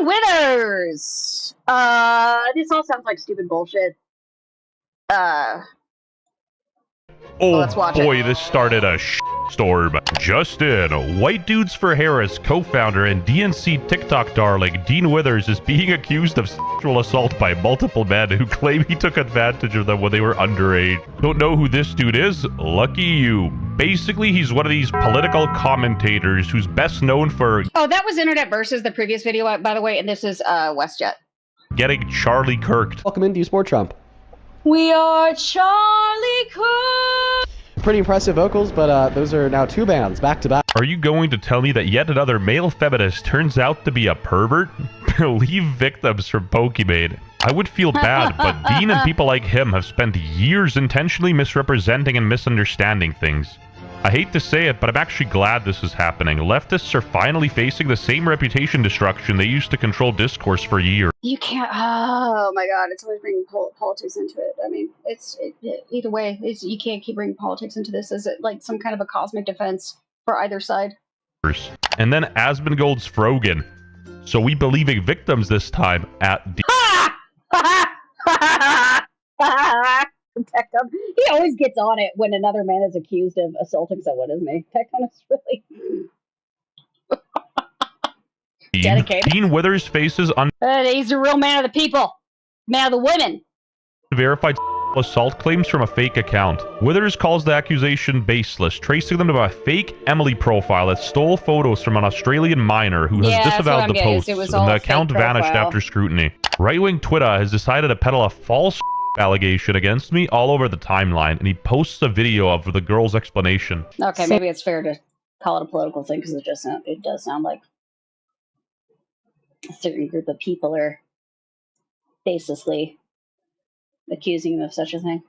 Dean Withers! This all sounds like stupid bullshit. Let's watch boy, it. this started a storm. Just in, White Dudes for Harris co-founder and DNC TikTok darling Dean Withers is being accused of sexual assault by multiple men who claim he took advantage of them when they were underage. Don't know who this dude is? Lucky you. Basically, he's one of these political commentators who's best known for... Oh, that was Internet Versus, the previous video, by the way, and this is WestJet. ...getting Charlie Kirked. Welcome in, do you support Trump? We are Charlie Kirk! Pretty impressive vocals, but those are now 2 bands, back to back. Are you going to tell me that yet another male feminist turns out to be a pervert? Leave victims from Pokemon. I would feel bad, but Dean and people like him have spent years intentionally misrepresenting and misunderstanding things. I hate to say it, but I'm actually glad this is happening. Leftists are finally facing the same reputation destruction they used to control discourse for years. You can't... Oh my god, it's always bringing politics into it. I mean, either way, you can't keep bringing politics into this. Is it like some kind of a cosmic defense for either side? And then Asmongold's Frogan. So we believing victims this time at... Protect him. He always gets on it when another man is accused of assaulting someone, isn't he? Tectone is really dedicated. Dean Withers faces he's the real man of the people, man of the women. Unverified assault claims from a fake account. Withers calls the accusation baseless, tracing them to a fake Emily profile that stole photos from an Australian minor who has disavowed the posts, and the account vanished after scrutiny. Right-wing Twitter has decided to peddle a false allegation against me all over the timeline, and he posts a video of the girl's explanation. Okay, maybe it's fair to call it a political thing because it does sound like a certain group of people are baselessly accusing him of such a thing.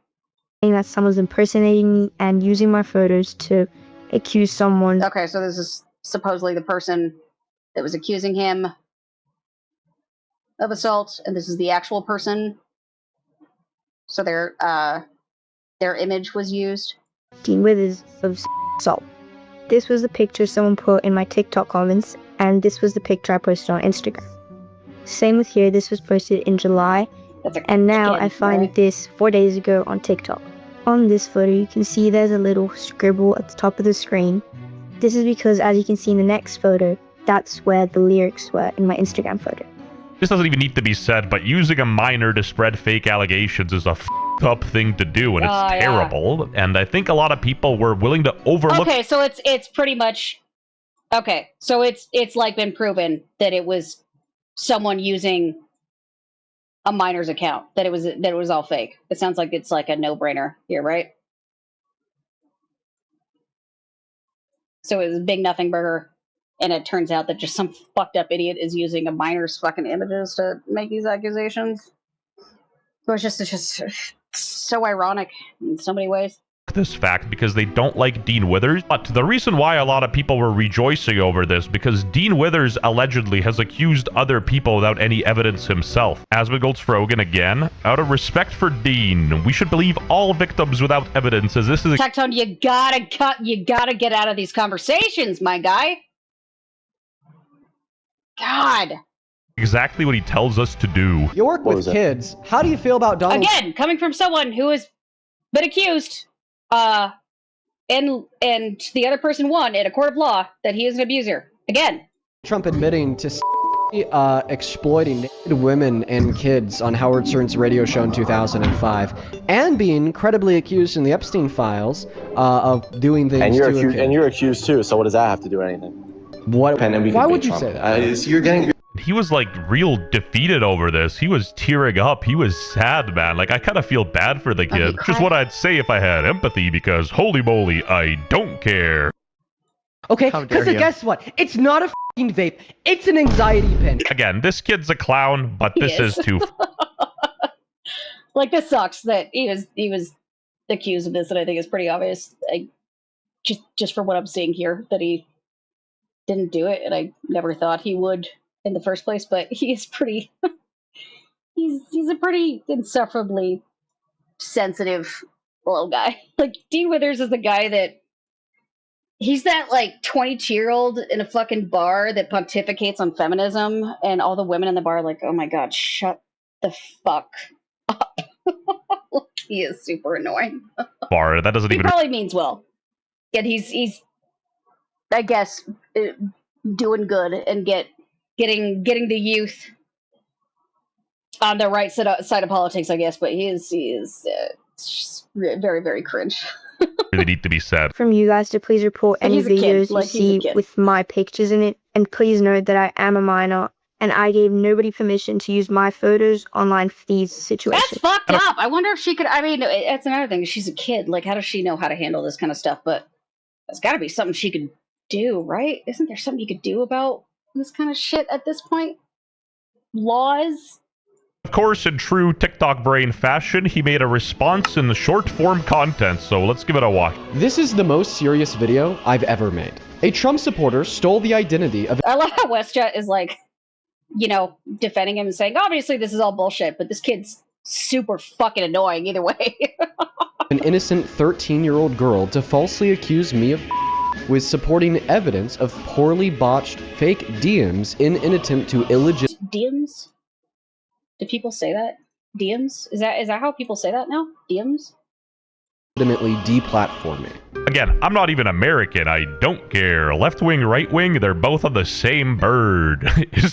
Saying that someone's impersonating me and using my photos to accuse someone. Okay, so this is supposedly the person that was accusing him of assault, and this is the actual person. So their image was used. Dean Withers of assault. This was the picture someone put in my TikTok comments, and this was the picture I posted on Instagram. Same with here, this was posted in July, and now I find this 4 days ago on TikTok. On this photo, you can see there's a little scribble at the top of the screen. This is because, as you can see in the next photo, that's where the lyrics were in my Instagram photo. This doesn't even need to be said, but using a minor to spread fake allegations is a f***ed-up thing to do, and it's terrible. Yeah. And I think a lot of people were willing to overlook... Okay, so it's pretty much... Okay, so it's like been proven that it was someone using a minor's account, that it was all fake. It sounds like it's like a no-brainer here, right? So it was a big nothing burger. And it turns out that just some fucked up idiot is using a minor's fucking images to make these accusations. So it's just so ironic in so many ways. This fact because they don't like Dean Withers. But the reason why a lot of people were rejoicing over this, because Dean Withers allegedly has accused other people without any evidence himself. Asmongold's Frogan again. Out of respect for Dean, we should believe all victims without evidence, as this is... Tectone, you gotta get out of these conversations, my guy. God. Exactly what he tells us to do. You work with kids. How do you feel about Donald... Again, coming from someone who has been accused, and the other person won in a court of law that he is an abuser. Again. Trump admitting to exploiting naked women and kids on Howard Stern's radio show in 2005, and being credibly accused in the Epstein files of doing things and you're accused too, so what does that have to do with anything? What? Why would you say that? You're getting... He was like real defeated over this. He was tearing up. He was sad, man. Like, I kind of feel bad for the kid. Just what I'd say if I had empathy, because holy moly, I don't care. Okay, because guess what? It's not a f***ing vape. It's an anxiety pin. Again, this kid's a clown, but this is too... Like, this sucks that he was accused of this, and I think it's pretty obvious. Just from what I'm seeing here, that he didn't do it, and I never thought he would in the first place, but he's pretty he's a pretty insufferably sensitive little guy. Like, Dean Withers is the guy that He's that like 22-year-old in a fucking bar that pontificates on feminism, and all the women in the bar are like, oh my god, shut the fuck up. He is super annoying. Bar, that doesn't He even... probably means well. Yet he's I guess, doing good and getting the youth on the right side of politics, I guess. But he is very, very cringe. really need to be said. From you guys to please report any He's a kid. videos Like, you he's a see kid. with my pictures in it, and please note that I am a minor and I gave nobody permission to use my photos online for these situations. That's fucked up. I wonder if she could. I mean, that's another thing. She's a kid. Like, how does she know how to handle this kind of stuff? But there's got to be something she could do, right? Isn't there something you could do about this kind of shit at this point? Laws? Of course, in true TikTok brain fashion, he made a response in the short form content, so let's give it a watch. This is the most serious video I've ever made. A Trump supporter stole the identity of I love how WestJet is like, you know, defending him and saying, obviously this is all bullshit, but this kid's super fucking annoying either way. an innocent 13-year-old girl to falsely accuse me of with supporting evidence of poorly botched fake DMs in an attempt to DMs? Do people say that? DMs? Is that how people say that now? DMs? legitimately deplatform me. Again, I'm not even American. I don't care. Left wing, right wing, they're both on the same bird.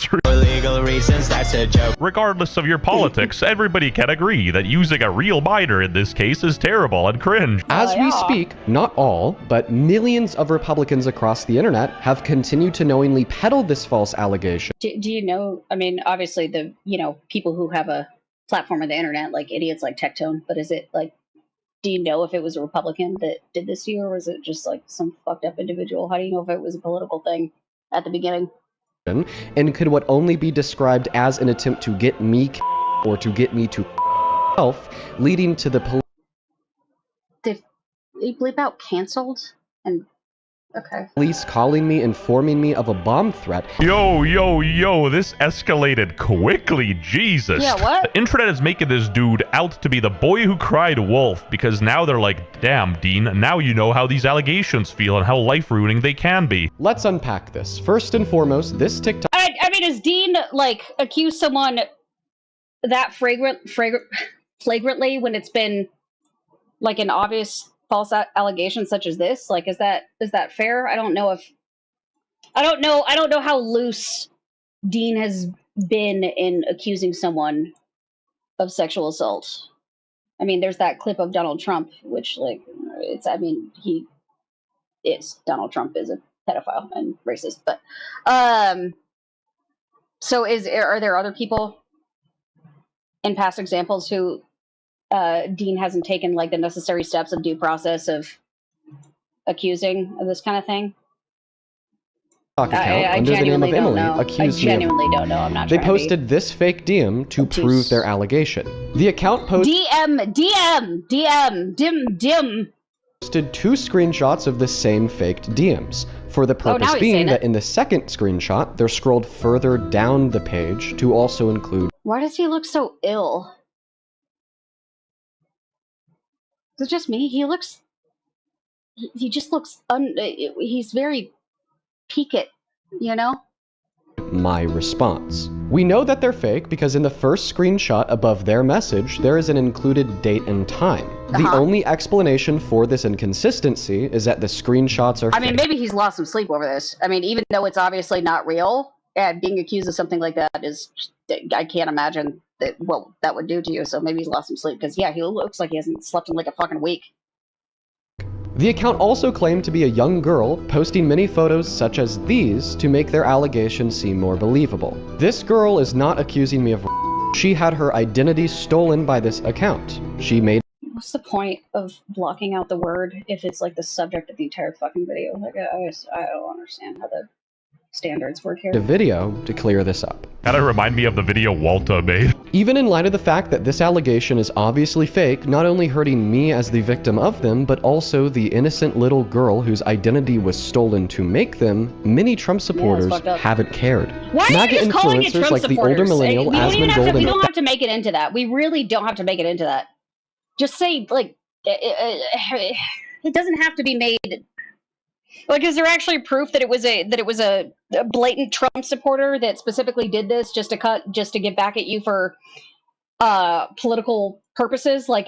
For legal reasons, that's a joke. Regardless of your politics, everybody can agree that using a real minor in this case is terrible and cringe. As we speak, not all, but millions of Republicans across the internet have continued to knowingly peddle this false allegation. Do you know, I mean, obviously the, you know, people who have a platform on the internet, like idiots like Tectone, but is it like, do you know if it was a Republican that did this to you, or was it just like some fucked up individual? How do you know if it was a political thing at the beginning? And could what only be described as an attempt to get me or to get me to self, leading to the Did they bleep out canceled? And okay. police calling me, informing me of a bomb threat. Yo, this escalated quickly, Jesus. Yeah, what? The internet is making this dude out to be the boy who cried wolf, because now they're like, damn, Dean, now you know how these allegations feel and how life-ruining they can be. Let's unpack this. First and foremost, this TikTok I mean, is Dean, like, accuse someone that flagrantly when it's been, like, an obvious false allegation such as this? Like, is that fair? I don't know how loose Dean has been in accusing someone of sexual assault. I mean, there's that clip of Donald Trump, which, like, Donald Trump is a pedophile and racist, but so are there other people in past examples who Dean hasn't taken like the necessary steps of due process of accusing of this kind of thing? account I under the name of genuinely don't Emily know. accused I me of. genuinely don't know. I'm not They trying to be posted this fake DM to obtuse. prove their allegation. The account posted two screenshots of the same faked DMs, for the purpose now he's being saying that it. in the second screenshot, they're scrolled further down the page to also include. Why does he look so ill? Is it just me? He just looks he's very peaked, you know? My response. We know that they're fake because in the first screenshot above their message, there is an included date and time. The only explanation for this inconsistency is that the screenshots are I mean, fake. maybe he's lost some sleep over this. I mean, even though it's obviously not real, and being accused of something like that is, I can't imagine what that would do to you. So maybe he's lost some sleep because, yeah, he looks like he hasn't slept in like a fucking week. The account also claimed to be a young girl, posting many photos such as these to make their allegations seem more believable. This girl is not accusing me of she had her identity stolen by this account. She made What's the point of blocking out the word if it's like the subject of the entire fucking video? Like, I don't understand how the standards work here. a video to clear this up. Kinda remind me of the video Walter made. Even in light of the fact that this allegation is obviously fake, not only hurting me as the victim of them, but also the innocent little girl whose identity was stolen to make them, many Trump supporters fucked up. haven't cared. Why are MAGA you just calling it influencers Trump like the older supporters? millennial We don't even Asmund have to, Golden. we don't have to make it into that. We really don't have to make it into that. Just say, like, it doesn't have to be made Like, is there actually proof that it was a blatant Trump supporter that specifically did this just to get back at you for political purposes? Like,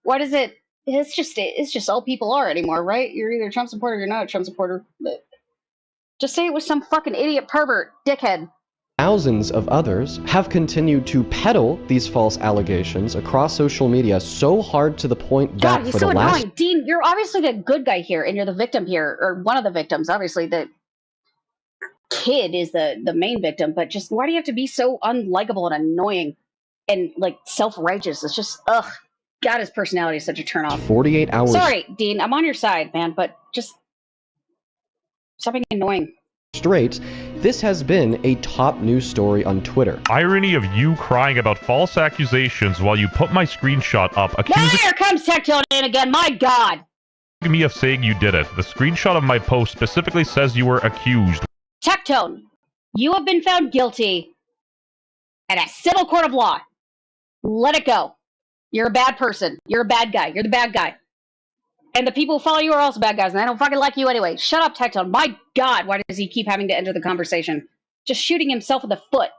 what is it? It's just all people are anymore, right? You're either a Trump supporter or you're not a Trump supporter. But just say it was some fucking idiot pervert dickhead. Thousands of others have continued to peddle these false allegations across social media so hard to the point that God, he's for so the last... annoying. Dean, you're obviously the good guy here, and you're the victim here, or one of the victims. Obviously, the kid is the main victim, but just why do you have to be so unlikable and annoying and like self-righteous? It's just ugh. God, his personality is such a turnoff. 48 hours... Sorry, Dean, I'm on your side, man, but just stop being annoying. Straight, this has been a top news story on Twitter. Irony of you crying about false accusations while you put my screenshot up accusing Here comes Tectone in again, my God! me of saying you did it. The screenshot of my post specifically says you were accused. Tectone, you have been found guilty at a civil court of law. Let it go. You're a bad person. You're a bad guy. You're the bad guy. And the people who follow you are also bad guys, and I don't fucking like you anyway. Shut up, Tectone. My God, why does he keep having to enter the conversation? Just shooting himself in the foot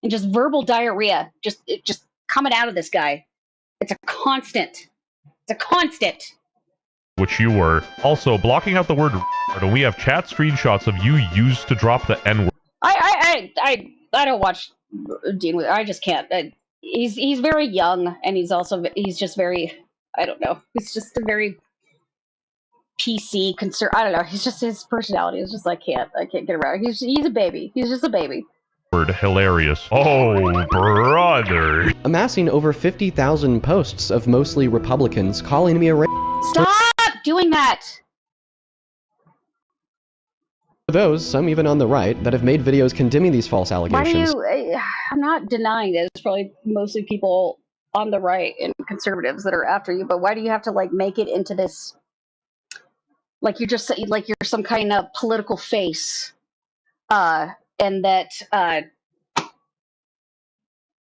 and just verbal diarrhea. Just coming out of this guy. It's a constant. It's a constant. Which you were. Also, blocking out the word and we have chat screenshots of you used to drop the N-word. I don't watch Dean. I just can't. He's very young, and he's just very, I don't know. He's just a very PC I don't know. He's just, his personality is just, I can't get around. He's a baby. He's just a baby. Hilarious. Oh, brother. Amassing over 50,000 posts of mostly Republicans calling me a Stop doing that! Those, some even on the right, that have made videos condemning these false allegations. Why do you... I'm not denying that it's probably mostly people on the right and conservatives that are after you, but why do you have to, like, make it into this... Like you're some kind of political face, and that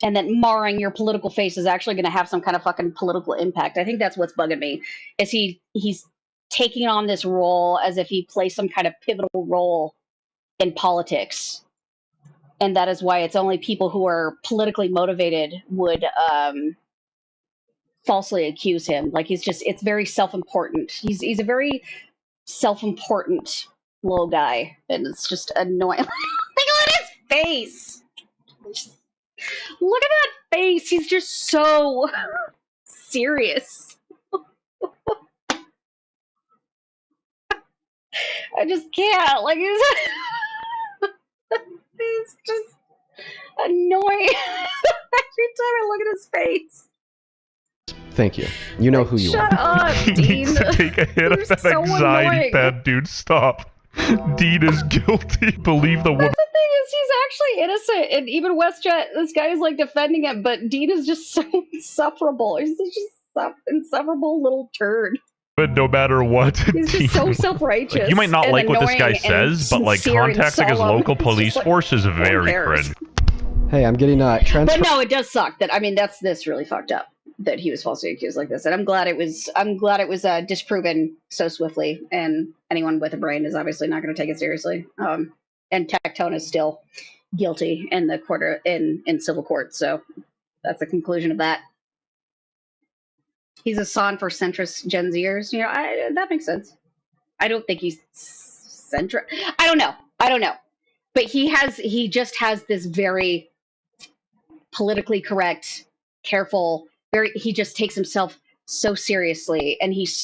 marring your political face is actually going to have some kind of fucking political impact. I think that's what's bugging me. Is he's taking on this role as if he plays some kind of pivotal role in politics, and that is why it's only people who are politically motivated would falsely accuse him. Like it's very self-important. He's a very self-important little guy, and it's just annoying. Look at his face. Look at that face. He's just so serious. I just can't. Like he's just annoying. Every time I look at his face. Thank you. You know who you Shut are. up, He Dean. needs to take a hit of that so anxiety annoying. pad, dude. Stop. Dean is guilty. Believe the woman. That's the thing is, he's actually innocent, and even WestJet, this guy is like defending him, but Dean is just so insufferable. He's such a insufferable little turd. But no matter what, He's just so self-righteous. Like, you might not and like what this guy annoying says, but like sincere and contacting his solemn. local It's police just like, force is who very cares? cringe. Hey, I'm getting transfer. But no, it does suck. This really fucked up that he was falsely accused like this, and I'm glad it was disproven so swiftly. And anyone with a brain is obviously not going to take it seriously. And Tectone is still guilty in the court in civil court. So that's the conclusion of that. He's a son for centrist Gen Zers. You know, that makes sense. I don't think he's centrist. I don't know. But he just has this very politically correct, careful, he just takes himself so seriously, and he's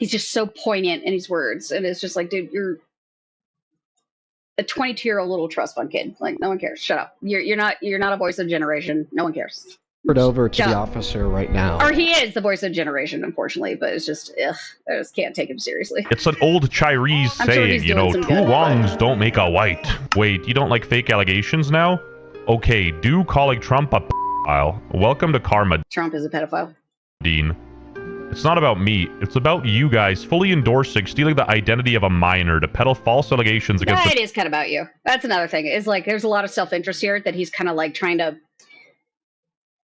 just so poignant in his words, and it's just like, dude, you're a 22-year-old little trust fund kid. Like, no one cares. Shut up. You're not a voice of generation. No one cares. Over to Shut the up. officer right now. Or he is the voice of generation, unfortunately, but it's just, I just can't take him seriously. It's an old Chinese I'm sure saying, he's you doing know, some two good, wrongs don't make a white. Wait, you don't like fake allegations now? Okay, do calling Trump a pedophile. Welcome to karma, Trump is a pedophile. Dean. It's not about me. It's about you guys fully endorsing stealing the identity of a minor to peddle false allegations against It is kind of about you. That's another thing. It's like there's a lot of self-interest here that he's kind of like trying to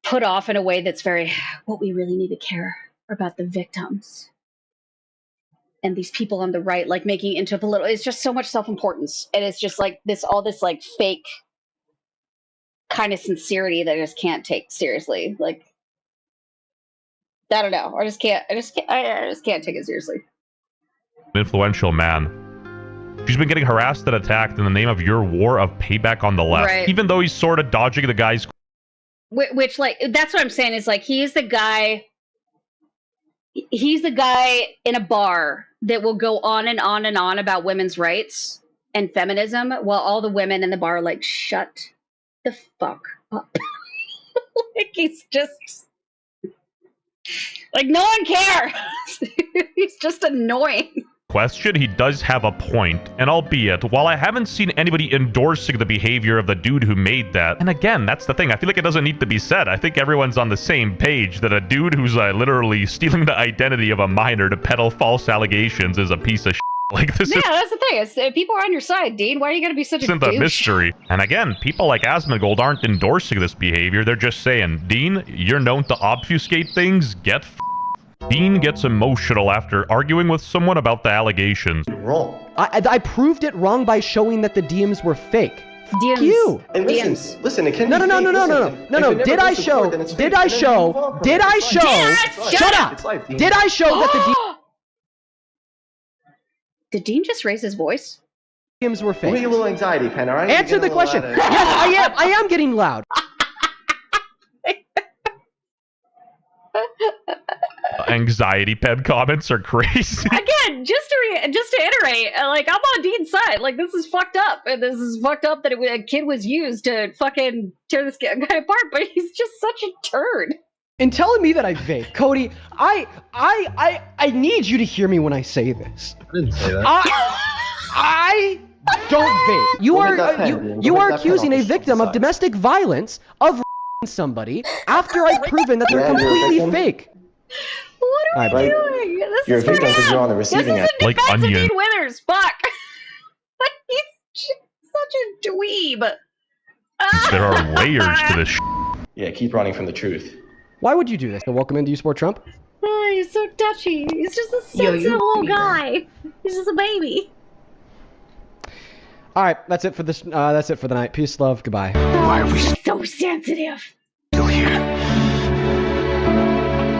put off in a way that's very, what we really need to care about the victims. And these people on the right, like, making it into a political, it's just so much self-importance. And it's just like all this like fake kind of sincerity that I just can't take seriously. Like, I don't know. I just can't take it seriously. Influential man. She's been getting harassed and attacked in the name of your war of payback on the left. Right. Even though he's sort of dodging the guy's... Which, like, that's what I'm saying is, like, he's the guy in a bar that will go on and on and on about women's rights and feminism while all the women in the bar are like, shut the fuck up. Like, he's just... like, no one cares. He's just annoying. Question, he does have a point, and albeit, while I haven't seen anybody endorsing the behavior of the dude who made that, and again, that's the thing, I feel like it doesn't need to be said. I think everyone's on the same page that a dude who's literally stealing the identity of a minor to peddle false allegations is a piece of shit. Like, this that's the thing. It's, people are on your side, Dean. Why are you going to be such a douche? Isn't a mystery. And again, people like Asmongold aren't endorsing this behavior. They're just saying, Dean, you're known to obfuscate things. Get Dean gets emotional after arguing with someone about the allegations. Wrong. I proved it wrong by showing that the DMs were fake. DMs. You. And listen, it can No. be fake. Did I show? Shut up. Did I show that the Did Dean just raise his voice? DMs were fake? Give me a little anxiety, Pen, all right? Answer the question. Yes, I am getting loud. Anxiety pen comments are crazy. Again, just to iterate, like, I'm on Dean's side. Like, this is fucked up, and this is fucked up that a kid was used to fucking tear this guy apart. But he's just such a turd. In telling me that I vape, Cody, I need you to hear me when I say this. I didn't say that. I don't vape. You are accusing a victim of domestic violence of somebody after I've proven that they're completely fake. What are we doing? This You're a is victim because you're on the this receiving is end. in Like defense of onion. Dean Withers. Fuck. He's just such a dweeb. There are layers to this Yeah, keep running from the truth. Why would you do this? Welcome in. Do you support Trump? Oh, he's so touchy. He's just a sensitive little guy. He's just a baby. All right, that's it for this. That's it for the night. Peace, love, goodbye. Why are we So sensitive. still here?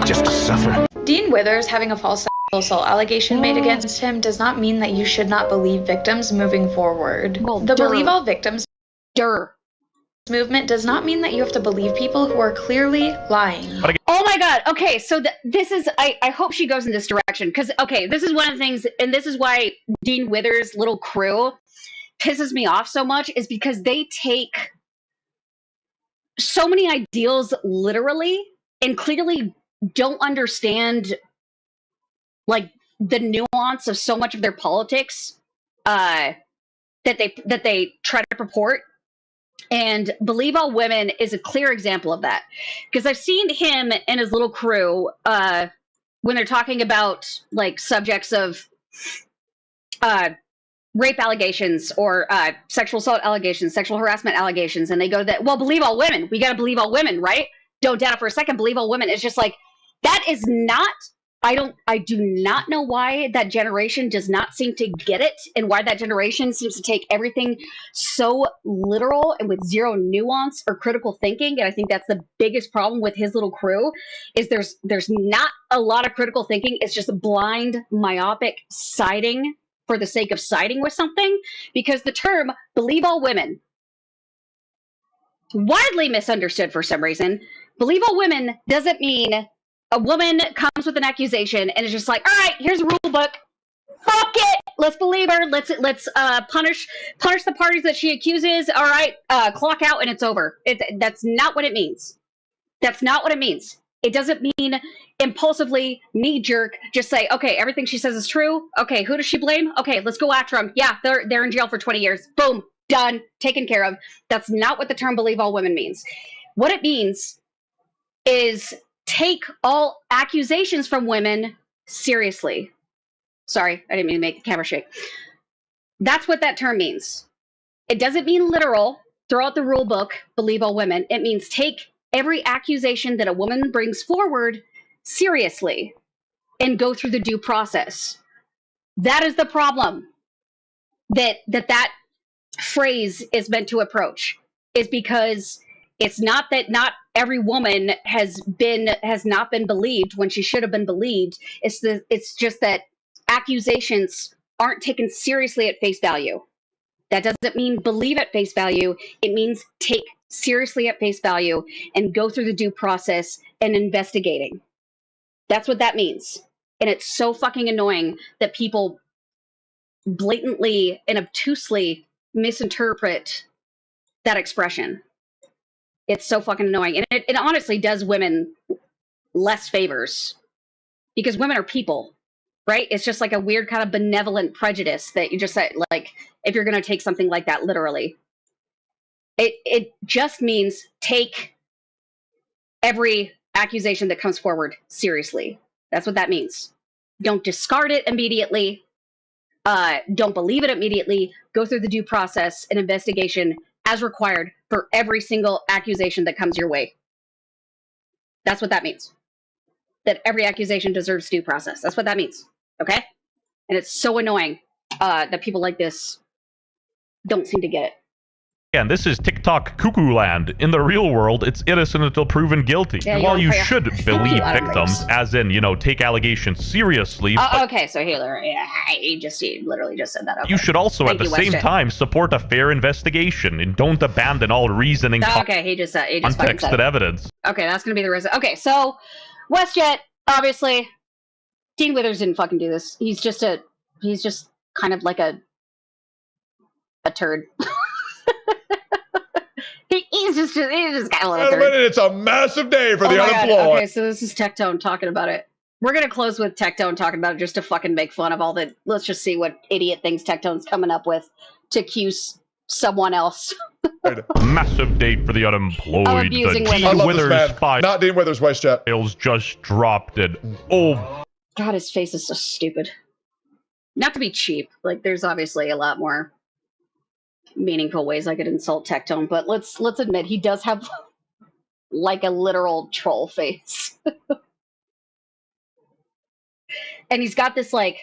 Just to suffer. Dean Withers having a false sexual assault allegation made against him does not mean that you should not believe victims moving forward. Well, the duh. Believe All Victims movement does not mean that you have to believe people who are clearly lying. Oh my god. Okay, so this is, I hope she goes in this direction, because, okay, this is one of the things, and this is why Dean Withers' little crew pisses me off so much, is because they take so many ideals literally and clearly don't understand, like, the nuance of so much of their politics that they try to purport. And Believe All Women is a clear example of that, because I've seen him and his little crew when they're talking about, like, subjects of rape allegations or sexual assault allegations, sexual harassment allegations, and they go that, well, believe all women. We got to believe all women, right? Don't doubt it for a second. Believe all women. It's just like, that is not, I do not know why that generation does not seem to get it, and why that generation seems to take everything so literal and with zero nuance or critical thinking. And I think that's the biggest problem with his little crew, is there's not a lot of critical thinking. It's just a blind, myopic siding for the sake of siding with something, because the term believe all women, widely misunderstood for some reason. Believe all women doesn't mean a woman comes with an accusation and is just like, all right, here's a rule book. Fuck it. Let's believe her. Let's punish the parties that she accuses. All right, clock out and it's over. That's not what it means. That's not what it means. It doesn't mean impulsively, knee-jerk, just say, okay, everything she says is true. Okay, who does she blame? Okay, let's go after them. Yeah, they're in jail for 20 years. Boom, done, taken care of. That's not what the term believe all women means. What it means is take all accusations from women seriously. Sorry, I didn't mean to make the camera shake. That's what that term means. It doesn't mean literal, throw out the rule book, believe all women. It means take every accusation that a woman brings forward seriously. and go through the due process. That is the problem that phrase is meant to approach, is because it's not that not every woman has not been believed when she should have been believed. It's just that accusations aren't taken seriously at face value. That doesn't mean believe at face value. It means take seriously at face value and go through the due process and investigating. That's what that means. And it's so fucking annoying that people blatantly and obtusely misinterpret that expression. It's so fucking annoying. And it honestly does women less favors, because women are people, right? It's just like a weird kind of benevolent prejudice that you just said, like, if you're going to take something like that literally. It just means take every accusation that comes forward seriously. That's what that means. Don't discard it immediately. Don't believe it immediately. Go through the due process and investigation as required for every single accusation that comes your way. That's what that means. That every accusation deserves due process. That's what that means. Okay? And it's so annoying that people like this don't seem to get it. And this is TikTok cuckoo land. In the real world, it's innocent until proven guilty. Yeah, While you should believe victims, as in, take allegations seriously. Okay, so Healer, he literally just said that. Okay. You should also, at the same time, support a fair investigation and don't abandon all reasoning. Okay, he just untexted evidence. Okay, that's gonna be the reason. Okay, so WestJet, obviously, Dean Withers didn't fucking do this. He's just kind of like a turd. He's just kind of like a turd. It's a massive day for the unemployed. Okay, so this is Tectone talking about it. We're gonna close with Tectone talking about it just to fucking make fun of all the. Let's just see what idiot things Tectone's coming up with to accuse someone else. Massive day for the unemployed. Of abusing women. I love this man. Not Dean Withers, WestJet. Files just dropped it. Oh. God, his face is so stupid. Not to be cheap. Like, there's obviously a lot more meaningful ways I could insult Tectone, but let's admit he does have like a literal troll face. And he's got this like,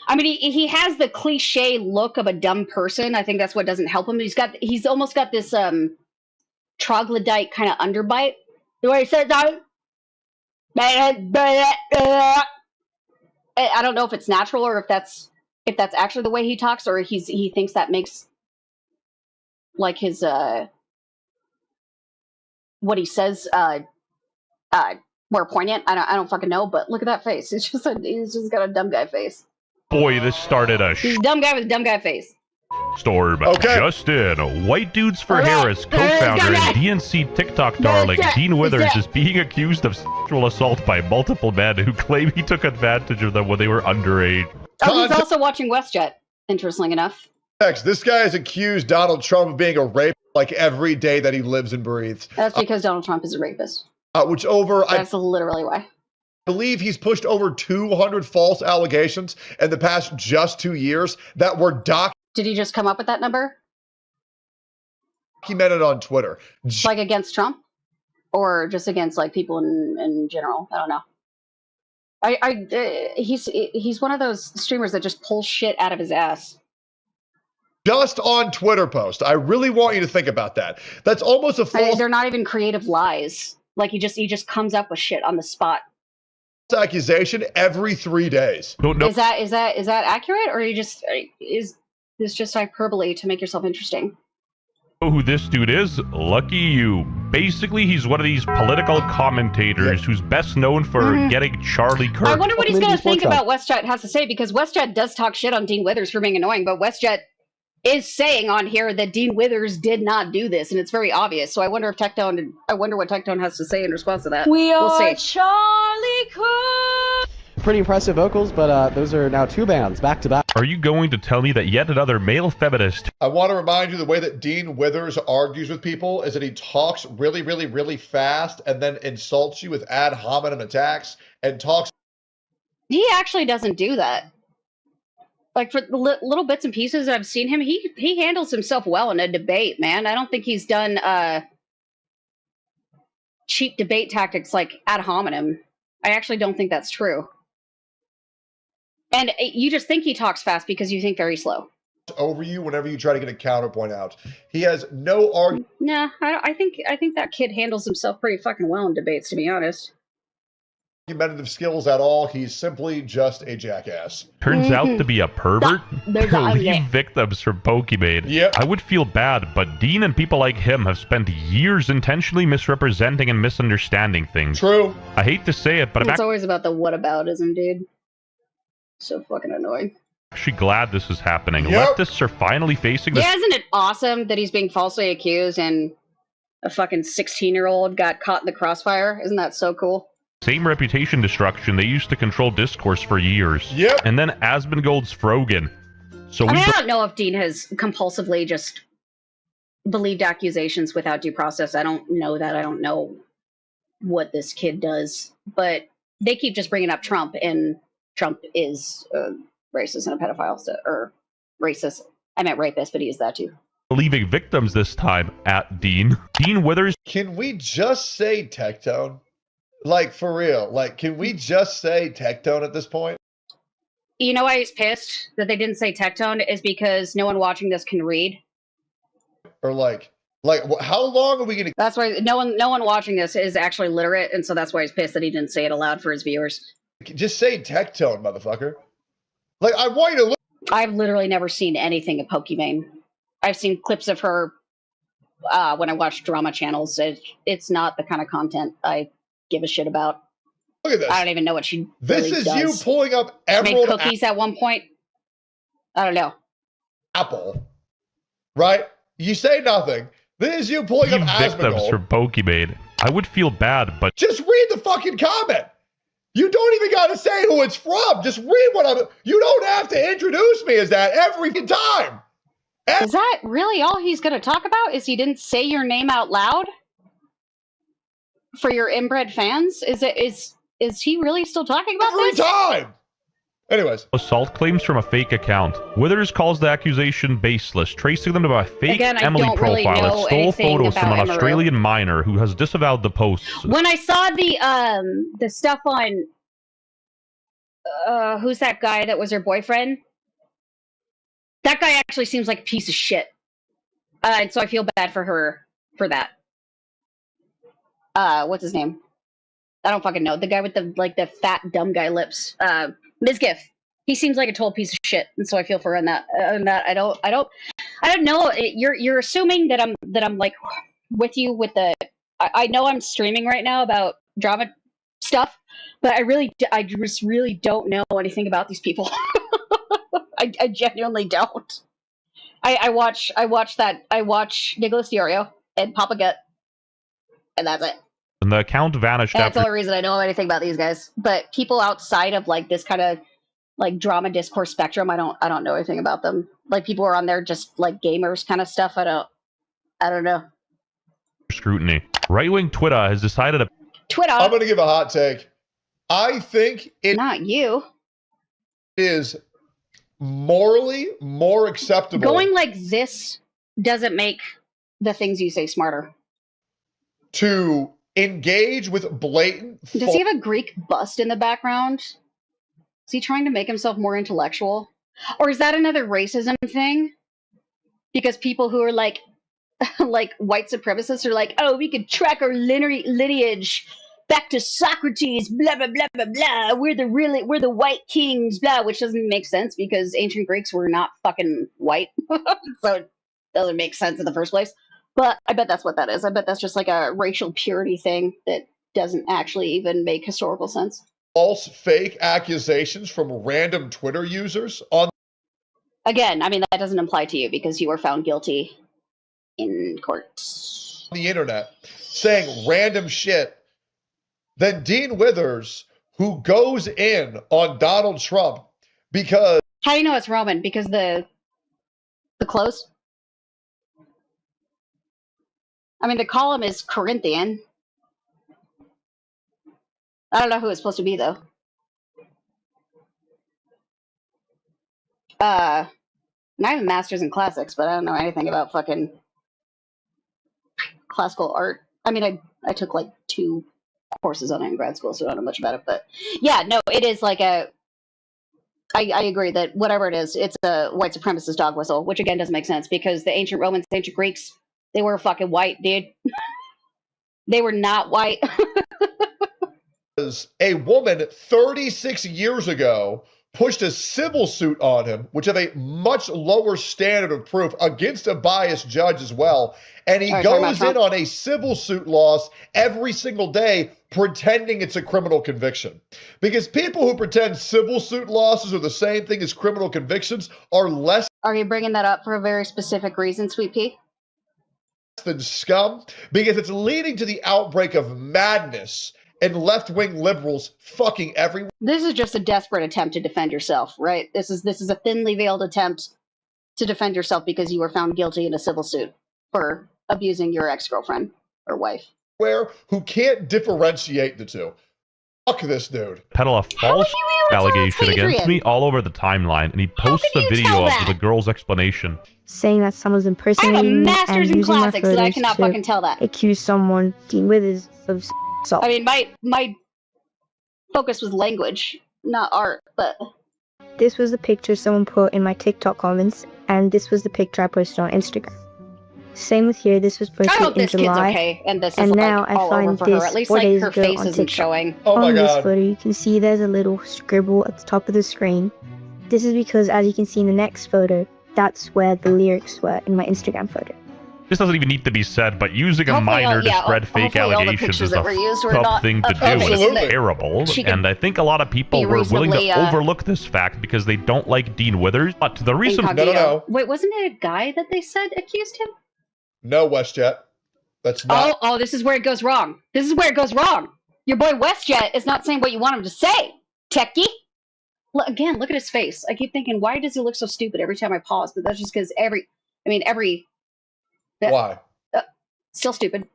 I mean, he has the cliche look of a dumb person. I think that's what doesn't help him. He's almost got this troglodyte kind of underbite. The way he says that. I don't know if it's natural or if that's actually the way he talks, or he thinks that makes like his what he says more poignant. I don't fucking know, but look at that face. He's just got a dumb guy face. Boy, this started he's a dumb guy with a dumb guy face. Storm. Okay. Just in. White Dudes for Harris, co-founder and DNC TikTok darling Dean Withers is being accused of sexual assault by multiple men who claim he took advantage of them when they were underage. Oh, he's also watching WestJet, interesting enough. This guy has accused Donald Trump of being a rapist like every day that he lives and breathes. That's because Donald Trump is a rapist. That's literally why. I believe he's pushed over 200 false allegations in the past just 2 years that were Did he just come up with that number? Documented on Twitter. Like against Trump? Or just against like people in general? I don't know. He's one of those streamers that just pulls shit out of his ass. Just on Twitter post. I really want you to think about that. That's almost a false they're not even creative lies. Like he just comes up with shit on the spot. Accusation every 3 days. No. Is that accurate, or is this just hyperbole to make yourself interesting? Know who this dude is? Lucky you. Basically, he's one of these political commentators who's best known for getting Charlie Kirk. I wonder what he's going to think about WestJet has to say, because WestJet does talk shit on Dean Withers for being annoying, but WestJet is saying on here that Dean Withers did not do this, and it's very obvious. So I wonder what Tectone has to say in response to that. We'll see. Charlie Kirk. Pretty impressive vocals, but those are now 2 bands back to back. Are you going to tell me that yet another male feminist? I want to remind you the way that Dean Withers argues with people is that he talks really, really, really fast and then insults you with ad hominem attacks and talks. He actually doesn't do that. Like, for the little bits and pieces that I've seen him, he handles himself well in a debate, man. I don't think he's done cheap debate tactics like ad hominem. I actually don't think that's true. And you just think he talks fast because you think very slow. Over you whenever you try to get a counterpoint out. He has no argument. Nah, I think that kid handles himself pretty fucking well in debates, to be honest. Argumentative skills at all. He's simply just a jackass. Turns out to be a pervert. Leave victims from Pokemade. Yep. I would feel bad, but Dean and people like him have spent years intentionally misrepresenting and misunderstanding things. True. I hate to say it, but it's always about the whataboutism, dude. So fucking annoying. actually glad this is happening. Yep. Leftists are finally facing this. Yeah, isn't it awesome that he's being falsely accused and a fucking 16-year-old got caught in the crossfire? Isn't that so cool? Same reputation destruction they used to control discourse for years. Yep. And then Asmongold's Frogan. So I mean, I don't know if Dean has compulsively just believed accusations without due process. I don't know that. I don't know what this kid does. But they keep just bringing up Trump, and Trump is racist and a pedophile. Or racist. I meant rapist, but he is that too. Believing victims this time at Dean. Dean Withers. Can we just say Tectone? Like, for real. Like, can we just say Tectone at this point? You know why he's pissed that they didn't say Tectone is because no one watching this can read. Or like how long are we going to... That's why no one watching this is actually literate, and so that's why he's pissed that he didn't say it aloud for his viewers. Just say Tectone, motherfucker. Like, I want you to look... I've literally never seen anything of Pokimane. I've seen clips of her when I watch drama channels. It's not the kind of content I give a shit about. Look at this. I don't even know what she This really is does. you pulling up Emerald Made cookies at one point. I don't know. Apple. Right? You say nothing. This is you pulling up victims Asmongold. from Pokemade. I would feel bad, but just read the fucking comment. You don't even got to say who it's from. Just read what I'm... You don't have to introduce me as that every time. Is that really all he's going to talk about? Is he didn't say your name out loud? For your inbred fans? Is he really still talking about every this? time? Anyways. Assault claims from a fake account. Withers calls the accusation baseless, tracing them to a fake Emily profile that stole photos from an Australian minor who has disavowed the posts. When I saw the stuff on who's that guy that was her boyfriend? That guy actually seems like a piece of shit. And so I feel bad for her for that. What's his name? I don't fucking know. The guy with the fat dumb guy lips. Ms. Giff. He seems like a total piece of shit, and so I feel for her on that. I don't know. You're assuming that I'm like with you with the. I know I'm streaming right now about drama stuff, but I just really don't know anything about these people. I genuinely don't. I watch Nicholas Diorio and Papa Gut, and that's it. And the account vanished and after. That's the only reason I know anything about these guys. But people outside of like this kind of like drama discourse spectrum, I don't know anything about them. Like people who are on there just like gamers kind of stuff. I don't know. Scrutiny. Right-wing Twitter has decided to. Twitter. I'm going to give a hot take. I think it not you is morally more acceptable. Going like this doesn't make the things you say smarter. To engage with blatant. Does he have a Greek bust in the background? Is he trying to make himself more intellectual? Or is that another racism thing? Because people who are like white supremacists are like, oh, we could track our lineage back to Socrates, blah, blah, blah, blah, blah. We're the white kings, blah, which doesn't make sense because ancient Greeks were not fucking white. So it doesn't make sense in the first place. But I bet that's what that is. I bet that's just like a racial purity thing that doesn't actually even make historical sense. False, fake accusations from random Twitter users on. Again, I mean, that doesn't apply to you because you were found guilty in court. The internet saying random shit. Then Dean Withers, who goes in on Donald Trump because. How do you know it's Roman? Because the clothes? I mean, the column is Corinthian. I don't know who it's supposed to be, though. I have a master's in classics, but I don't know anything about fucking classical art. I mean, I took like 2 courses on it in grad school, so I don't know much about it. But yeah, no, it is like a I agree that whatever it is, it's a white supremacist dog whistle, which again doesn't make sense because the ancient Romans, ancient Greeks, they were fucking white, dude. They were not white. A woman 36 years ago pushed a civil suit on him, which have a much lower standard of proof against a biased judge as well. And he goes in on a civil suit loss every single day, pretending it's a criminal conviction. Because people who pretend civil suit losses are the same thing as criminal convictions are less. Are you bringing that up for a very specific reason, Sweet Pea? Than scum, because it's leading to the outbreak of madness and left-wing liberals fucking everywhere. This is just a desperate attempt to defend yourself, right? This is a thinly veiled attempt to defend yourself because you were found guilty in a civil suit for abusing your ex-girlfriend or wife. Who can't differentiate the two. Fuck this dude. Peddle a false allegation against me all over the timeline, and he posts a video of the girl's explanation. Saying that someone's impersonating me and using my photos and I cannot fucking tell that. accuse someone, Dean Withers, of assault. I mean, my focus was language, not art, but... This was the picture someone put in my TikTok comments, and this was the picture I posted on Instagram. Same with here, this was posted in July, okay, and this is and like now I all find over this her. At least 4 like days her ago face on isn't TikTok. showing. Oh my on this God. photo, you can see there's a little scribble at the top of the screen. This is because, as you can see in the next photo, that's where the lyrics were in my Instagram photo. This doesn't even need to be said, but using a minor to spread fake allegations is a tough thing to do, and it's terrible. And I think a lot of people were willing to overlook this fact because they don't like Dean Withers. But the reason... No. Wait, wasn't it a guy that they said accused him? No, WestJet. That's not... Oh, this is where it goes wrong. This is where it goes wrong. Your boy WestJet is not saying what you want him to say, techie. Again, look at his face. I keep thinking, why does he look so stupid every time I pause? But that's just because Why? Still stupid.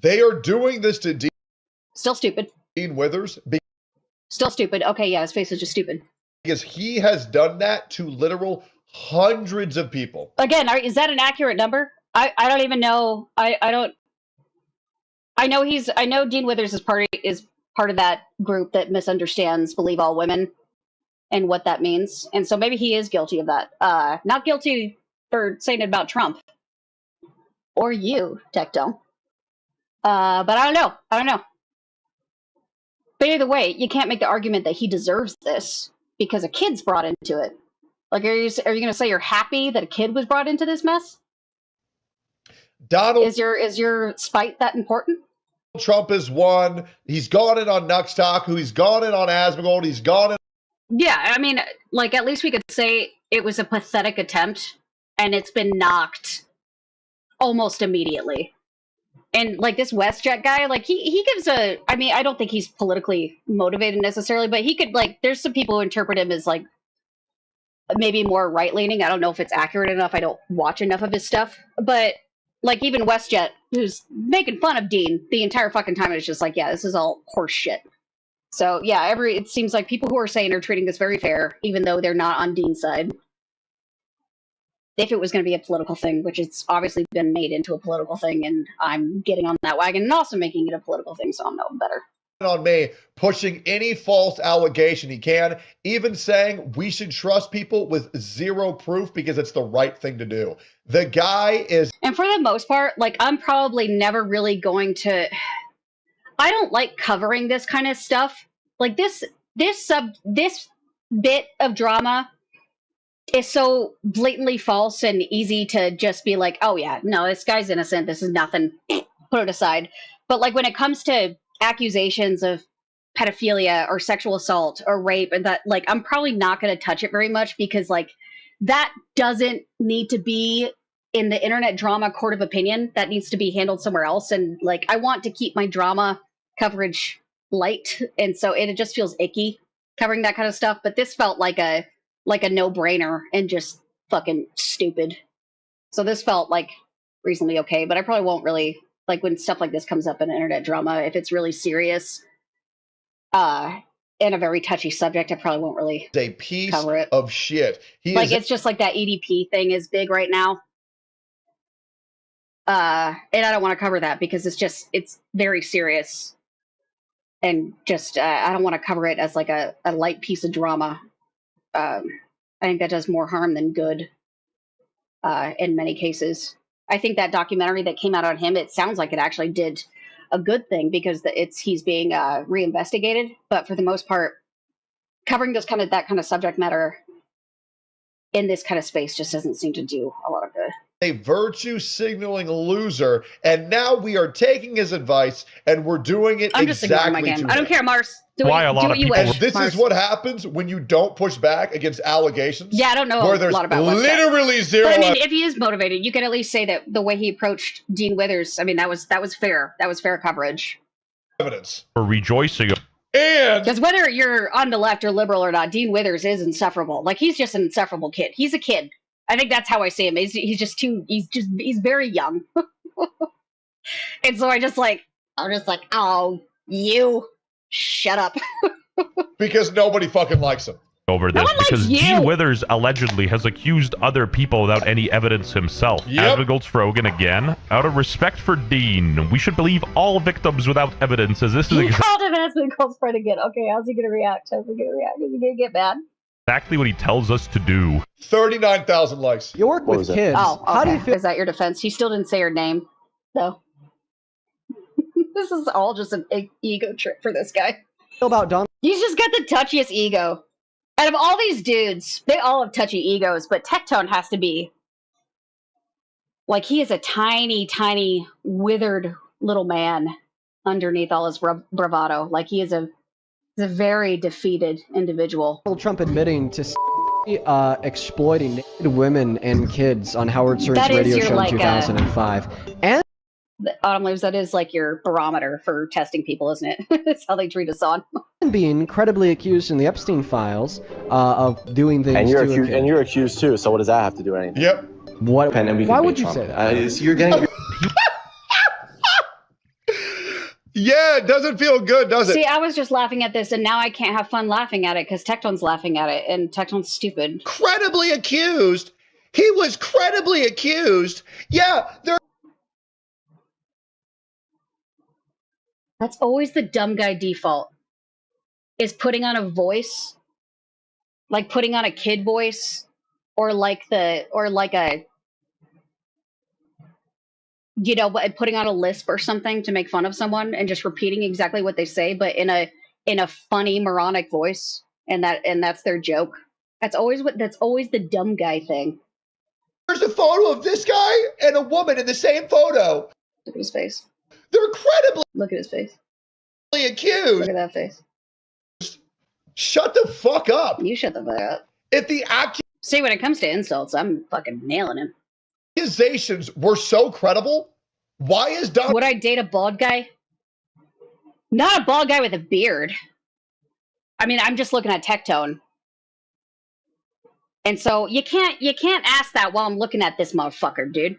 They are doing this to Still stupid. Dean Withers Still stupid. Okay, yeah, his face is just stupid. because he has done that to literal hundreds of people. Again, is that an accurate number? I don't even know. I know Dean Withers is part of that group that misunderstands believe all women and what that means. And so maybe he is guilty of that. Not guilty for saying it about Trump. Or you, Tectone. But I don't know. But either way, you can't make the argument that he deserves this because a kid's brought into it. Like, are you going to say you're happy that a kid was brought into this mess? Donald is your spite that important? Trump has won. He's gone in on Nuxtaku. He's gone in on Asmongold. He's gone in. Yeah, I mean, like, at least we could say it was a pathetic attempt, and it's been knocked almost immediately. And, like, this WestJet guy, like, he gives I mean, I don't think he's politically motivated necessarily, but he could, like, there's some people who interpret him as, like, maybe more right-leaning. I don't know if it's accurate enough. I don't watch enough of his stuff. But, like, even WestJet, who's making fun of Dean the entire fucking time, is just like, yeah, this is all horse shit. So, yeah, it seems like people who are saying are treating this very fair, even though they're not on Dean's side. If it was going to be a political thing, which it's obviously been made into a political thing, and I'm getting on that wagon and also making it a political thing, so I'm no better. On me, pushing any false allegation he can, even saying we should trust people with zero proof because it's the right thing to do. The guy is... And for the most part, like, I'm probably never really going to... I don't like covering this kind of stuff. Like, this bit of drama is so blatantly false and easy to just be like, oh yeah, no, this guy's innocent. This is nothing. Put it aside. But like when it comes to accusations of pedophilia or sexual assault or rape and that, like, I'm probably not going to touch it very much because like that doesn't need to be in the internet drama court of opinion. That needs to be handled somewhere else. And like, I want to keep my drama coverage light. And so it just feels icky covering that kind of stuff. But this felt like a no-brainer and just fucking stupid. So this felt like reasonably okay, but I probably won't really, like when stuff like this comes up in internet drama, if it's really serious and a very touchy subject, I probably won't really a piece cover it. Of shit. It's just like that EDP thing is big right now. And I don't want to cover that because it's very serious. And just, I don't want to cover it as like a light piece of drama. I think that does more harm than good in many cases. I think that documentary that came out on him, it sounds like it actually did a good thing because he's being reinvestigated. But for the most part, covering that kind of subject matter in this kind of space just doesn't seem to do a lot of good. A virtue signaling loser, and now we are taking his advice and we're doing it I'm just ignoring my exactly game. to I don't him. care, Mars. Do Why a lot do of what you people- wish. And this Mars. is what happens when you don't push back against allegations. Yeah, I don't know where a there's lot about what's that. literally zero. But I mean, if he is motivated, you can at least say that the way he approached Dean Withers, I mean, that was fair. That was fair coverage. evidence. For rejoicing. And Because whether you're on the left or liberal or not, Dean Withers is insufferable. Like, he's just an insufferable kid. He's a kid. I think that's how I see him. He's very young. And so I'm just like, oh, you shut up. Because nobody fucking likes him. Over this, because Dean Withers allegedly has accused other people without any evidence himself. Advocates Frogan again. Out of respect for Dean, we should believe all victims without evidence, as this is He called him Advocates Frogan again. Okay, how's he going to react? Is he going to get mad? exactly what he tells us to do. 39,000 likes. You work with kids. Oh, okay. How do you feel? Is that your defense? You still didn't say her name, though. This is all just an ego trip for this guy. About Don? He's just got the touchiest ego. Out of all these dudes, they all have touchy egos, but Tectone has to be. Like, he is a tiny, tiny, withered little man underneath all his bravado. Like, he's a very defeated individual. Donald Trump admitting to exploiting naked women and kids on Howard Stern's radio show in 2005. And Autumn Leaves, that is like your barometer for testing people, isn't it? That's how they treat us on. being credibly accused in the Epstein files of doing things And you're to accused, a kid. and you're accused too. So what does that have to do with anything? Yep. What? And we Why can would beat you Trump. say that? You're getting. Yeah, it doesn't feel good, does it? See, I was just laughing at this, and now I can't have fun laughing at it because Tectone's laughing at it, and Tectone's stupid. Credibly accused. He was credibly accused. Yeah, there. That's always the dumb guy default, is putting on a voice, like putting on a kid voice, or like a, you know, putting on a lisp or something to make fun of someone and just repeating exactly what they say, but in a funny moronic voice, and that's their joke. That's always the dumb guy thing. There's a photo of this guy and a woman in the same photo. Look at his face. They're credibly Look at his face. accused. Look at that face. Shut the fuck up. You shut the fuck up. If the See, when it comes to insults, I'm fucking nailing him. accusations were so credible, why is Donald Would I date a bald guy? Not a bald guy with a beard. I mean, I'm just looking at Tectone. And so you can't ask that while I'm looking at this motherfucker, dude.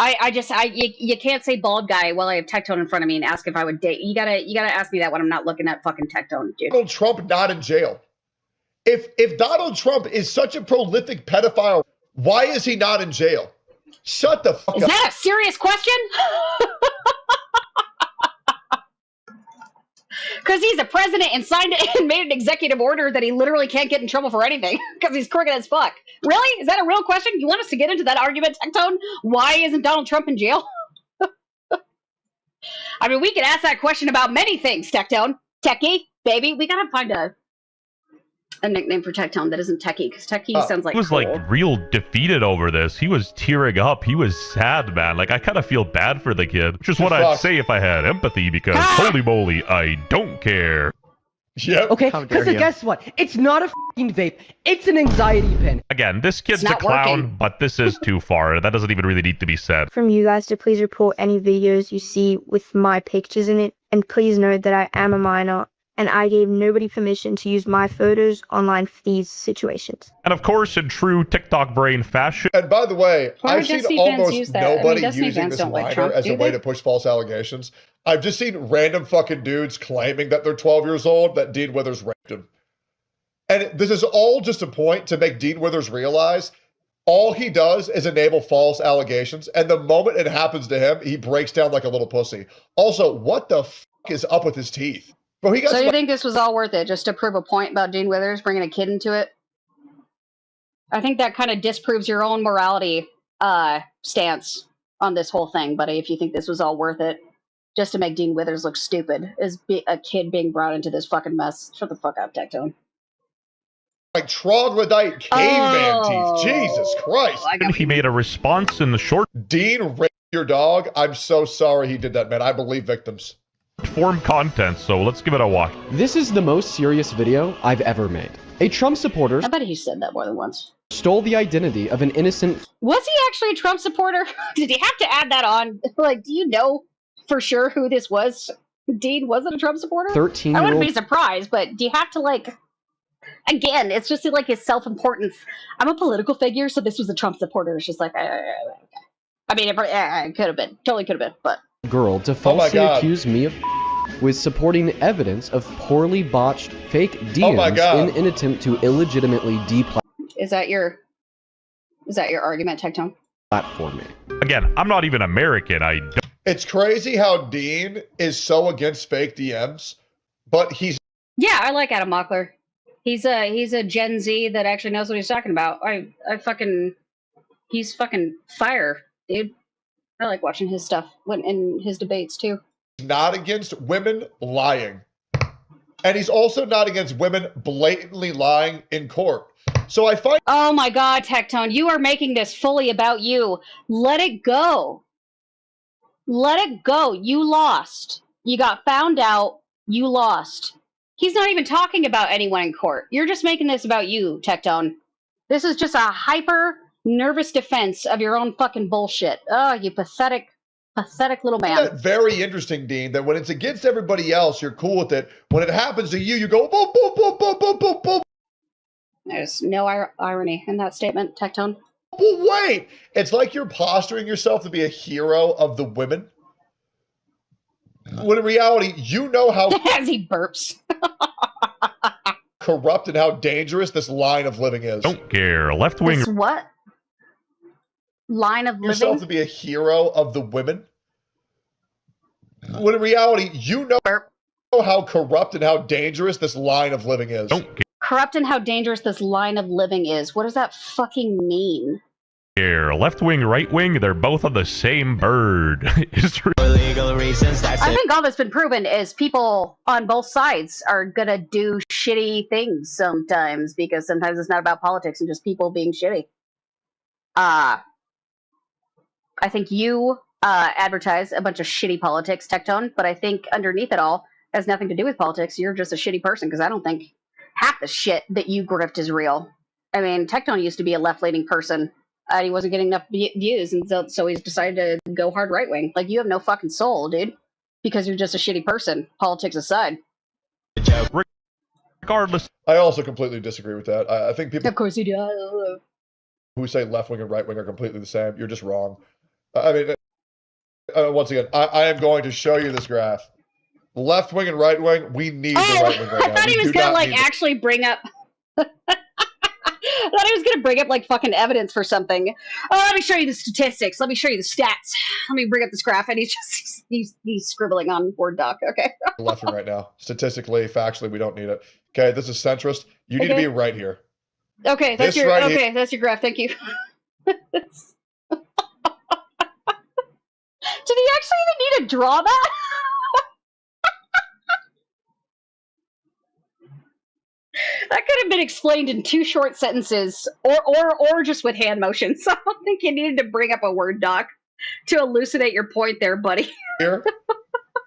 You can't say bald guy while I have Tectone in front of me and ask if I would date. You gotta ask me that when I'm not looking at fucking Tectone, dude. Trump not in jail? If Donald Trump is such a prolific pedophile, why is he not in jail? Shut the fuck Is up. that a serious question? Because he's a president and signed it and made an executive order that he literally can't get in trouble for anything because he's crooked as fuck. Really? Is that a real question? You want us to get into that argument, Tectone? Why isn't Donald Trump in jail? I mean, we could ask that question about many things, Tectone. Techie, baby. We gotta find a nickname for Tectone that isn't Techie, because Techie sounds like He was cool. like real defeated over this. He was tearing up. He was sad, man. Like, I kind of feel bad for the kid, which is what I'd say if I had empathy, because holy moly, I don't care. Yep. Okay, because guess what? It's not a f***ing vape. It's an anxiety pin. Again, this kid's a not clown, working. but this is too far. That doesn't even really need to be said. From you guys to please report any videos you see with my pictures in it, and please note that I am a minor and I gave nobody permission to use my photos online for these situations. And of course, in true TikTok brain fashion. And by the way, Why would I've seen Destiny fans almost use that? I mean, nobody Destiny using fans this don't like minor Trump, as a do way they? to push false allegations. I've just seen random fucking dudes claiming that they're 12 years old, that Dean Withers raped him. And this is all just a point to make Dean Withers realize all he does is enable false allegations. And the moment it happens to him, he breaks down like a little pussy. Also, what the fuck is up with his teeth? Bro, he got So some, you think this was all worth it just to prove a point about Dean Withers bringing a kid into it? I think that kind of disproves your own morality stance on this whole thing, buddy, if you think this was all worth it just to make Dean Withers look stupid as a kid being brought into this fucking mess. Shut the fuck up, Tectone. like troglodyte caveman teeth. Jesus Christ. He made a response in the short Dean raped your dog. I'm so sorry he did that, man. I believe victims. form content, so let's give it a watch. This is the most serious video I've ever made. A Trump supporter I bet he said that more than once. stole the identity of an innocent... Was he actually a Trump supporter? Did he have to add that on? Like, do you know for sure who this was? Dean wasn't a Trump supporter? 13-year-old... I wouldn't be surprised, but do you have to, like... Again, it's just like his self-importance. I'm a political figure, so this was a Trump supporter. It's just like... I mean, it could have been. Totally could have been, but... girl to falsely accuse me of with supporting evidence of poorly botched fake DMs in an attempt to illegitimately Is that your argument, Tectone? deplatform me. Again, I'm not even American. I don't. It's crazy how Dean is so against fake DMs, but he's... Yeah, I like Adam Mockler. He's a Gen Z that actually knows what he's talking about. He's fucking fire, dude. I like watching his stuff in his debates too. Not against women lying. And he's also not against women blatantly lying in court. So I find... Oh my God, Tectone, you are making this fully about you. Let it go. Let it go. You lost. You got found out. You lost. He's not even talking about anyone in court. You're just making this about you, Tectone. This is just a hyper nervous defense of your own fucking bullshit. Oh, you pathetic little man. That's very interesting, Dean, that when it's against everybody else, you're cool with it. When it happens to you, you go boom, boom, boom, boom, boom, boom, boom. There's no irony in that statement, Tectone. Well, wait. It's like you're posturing yourself to be a hero of the women. When in reality, you know how... As he burps. corrupt and how dangerous this line of living is. Don't care. Left wing. This what? Line of living? Yourself to be a hero of the women. When in reality, you know how corrupt and how dangerous this line of living is. Don't Corrupt and how dangerous this line of living is. What does that fucking mean? care. Left wing, right wing, they're both on the same bird. For legal reasons, that's I think all that's been proven is people on both sides are gonna do shitty things sometimes, because sometimes it's not about politics and just people being shitty. I think you advertise a bunch of shitty politics, Tectone, but I think underneath it all has nothing to do with politics. You're just a shitty person, because I don't think half the shit that you grift is real. I mean, Tectone used to be a left-leaning person. He wasn't getting enough views, and so he's decided to go hard right-wing. Like, you have no fucking soul, dude, because you're just a shitty person, politics aside. Regardless. I also completely disagree with that. I think people... Of course you do. ...who say left-wing and right-wing are completely the same. You're just wrong. I mean, once again, I am going to show you this graph. Left-wing and right-wing, we need the right-wing right now. I thought he was going to, like, actually bring up... I thought he was going to bring up, like, fucking evidence for something. Oh, let me show you the statistics. Let me show you the stats. Let me bring up this graph. And he's scribbling on Word doc. Okay. Left wing right now. Statistically, factually, we don't need it. Okay, this is centrist. You need to be right here. Okay, that's your that's your graph. Thank you. Did he actually even need to draw that? That could have been explained in 2 short sentences, or just with hand motions. So I don't think you needed to bring up a Word doc to elucidate your point there, buddy. Here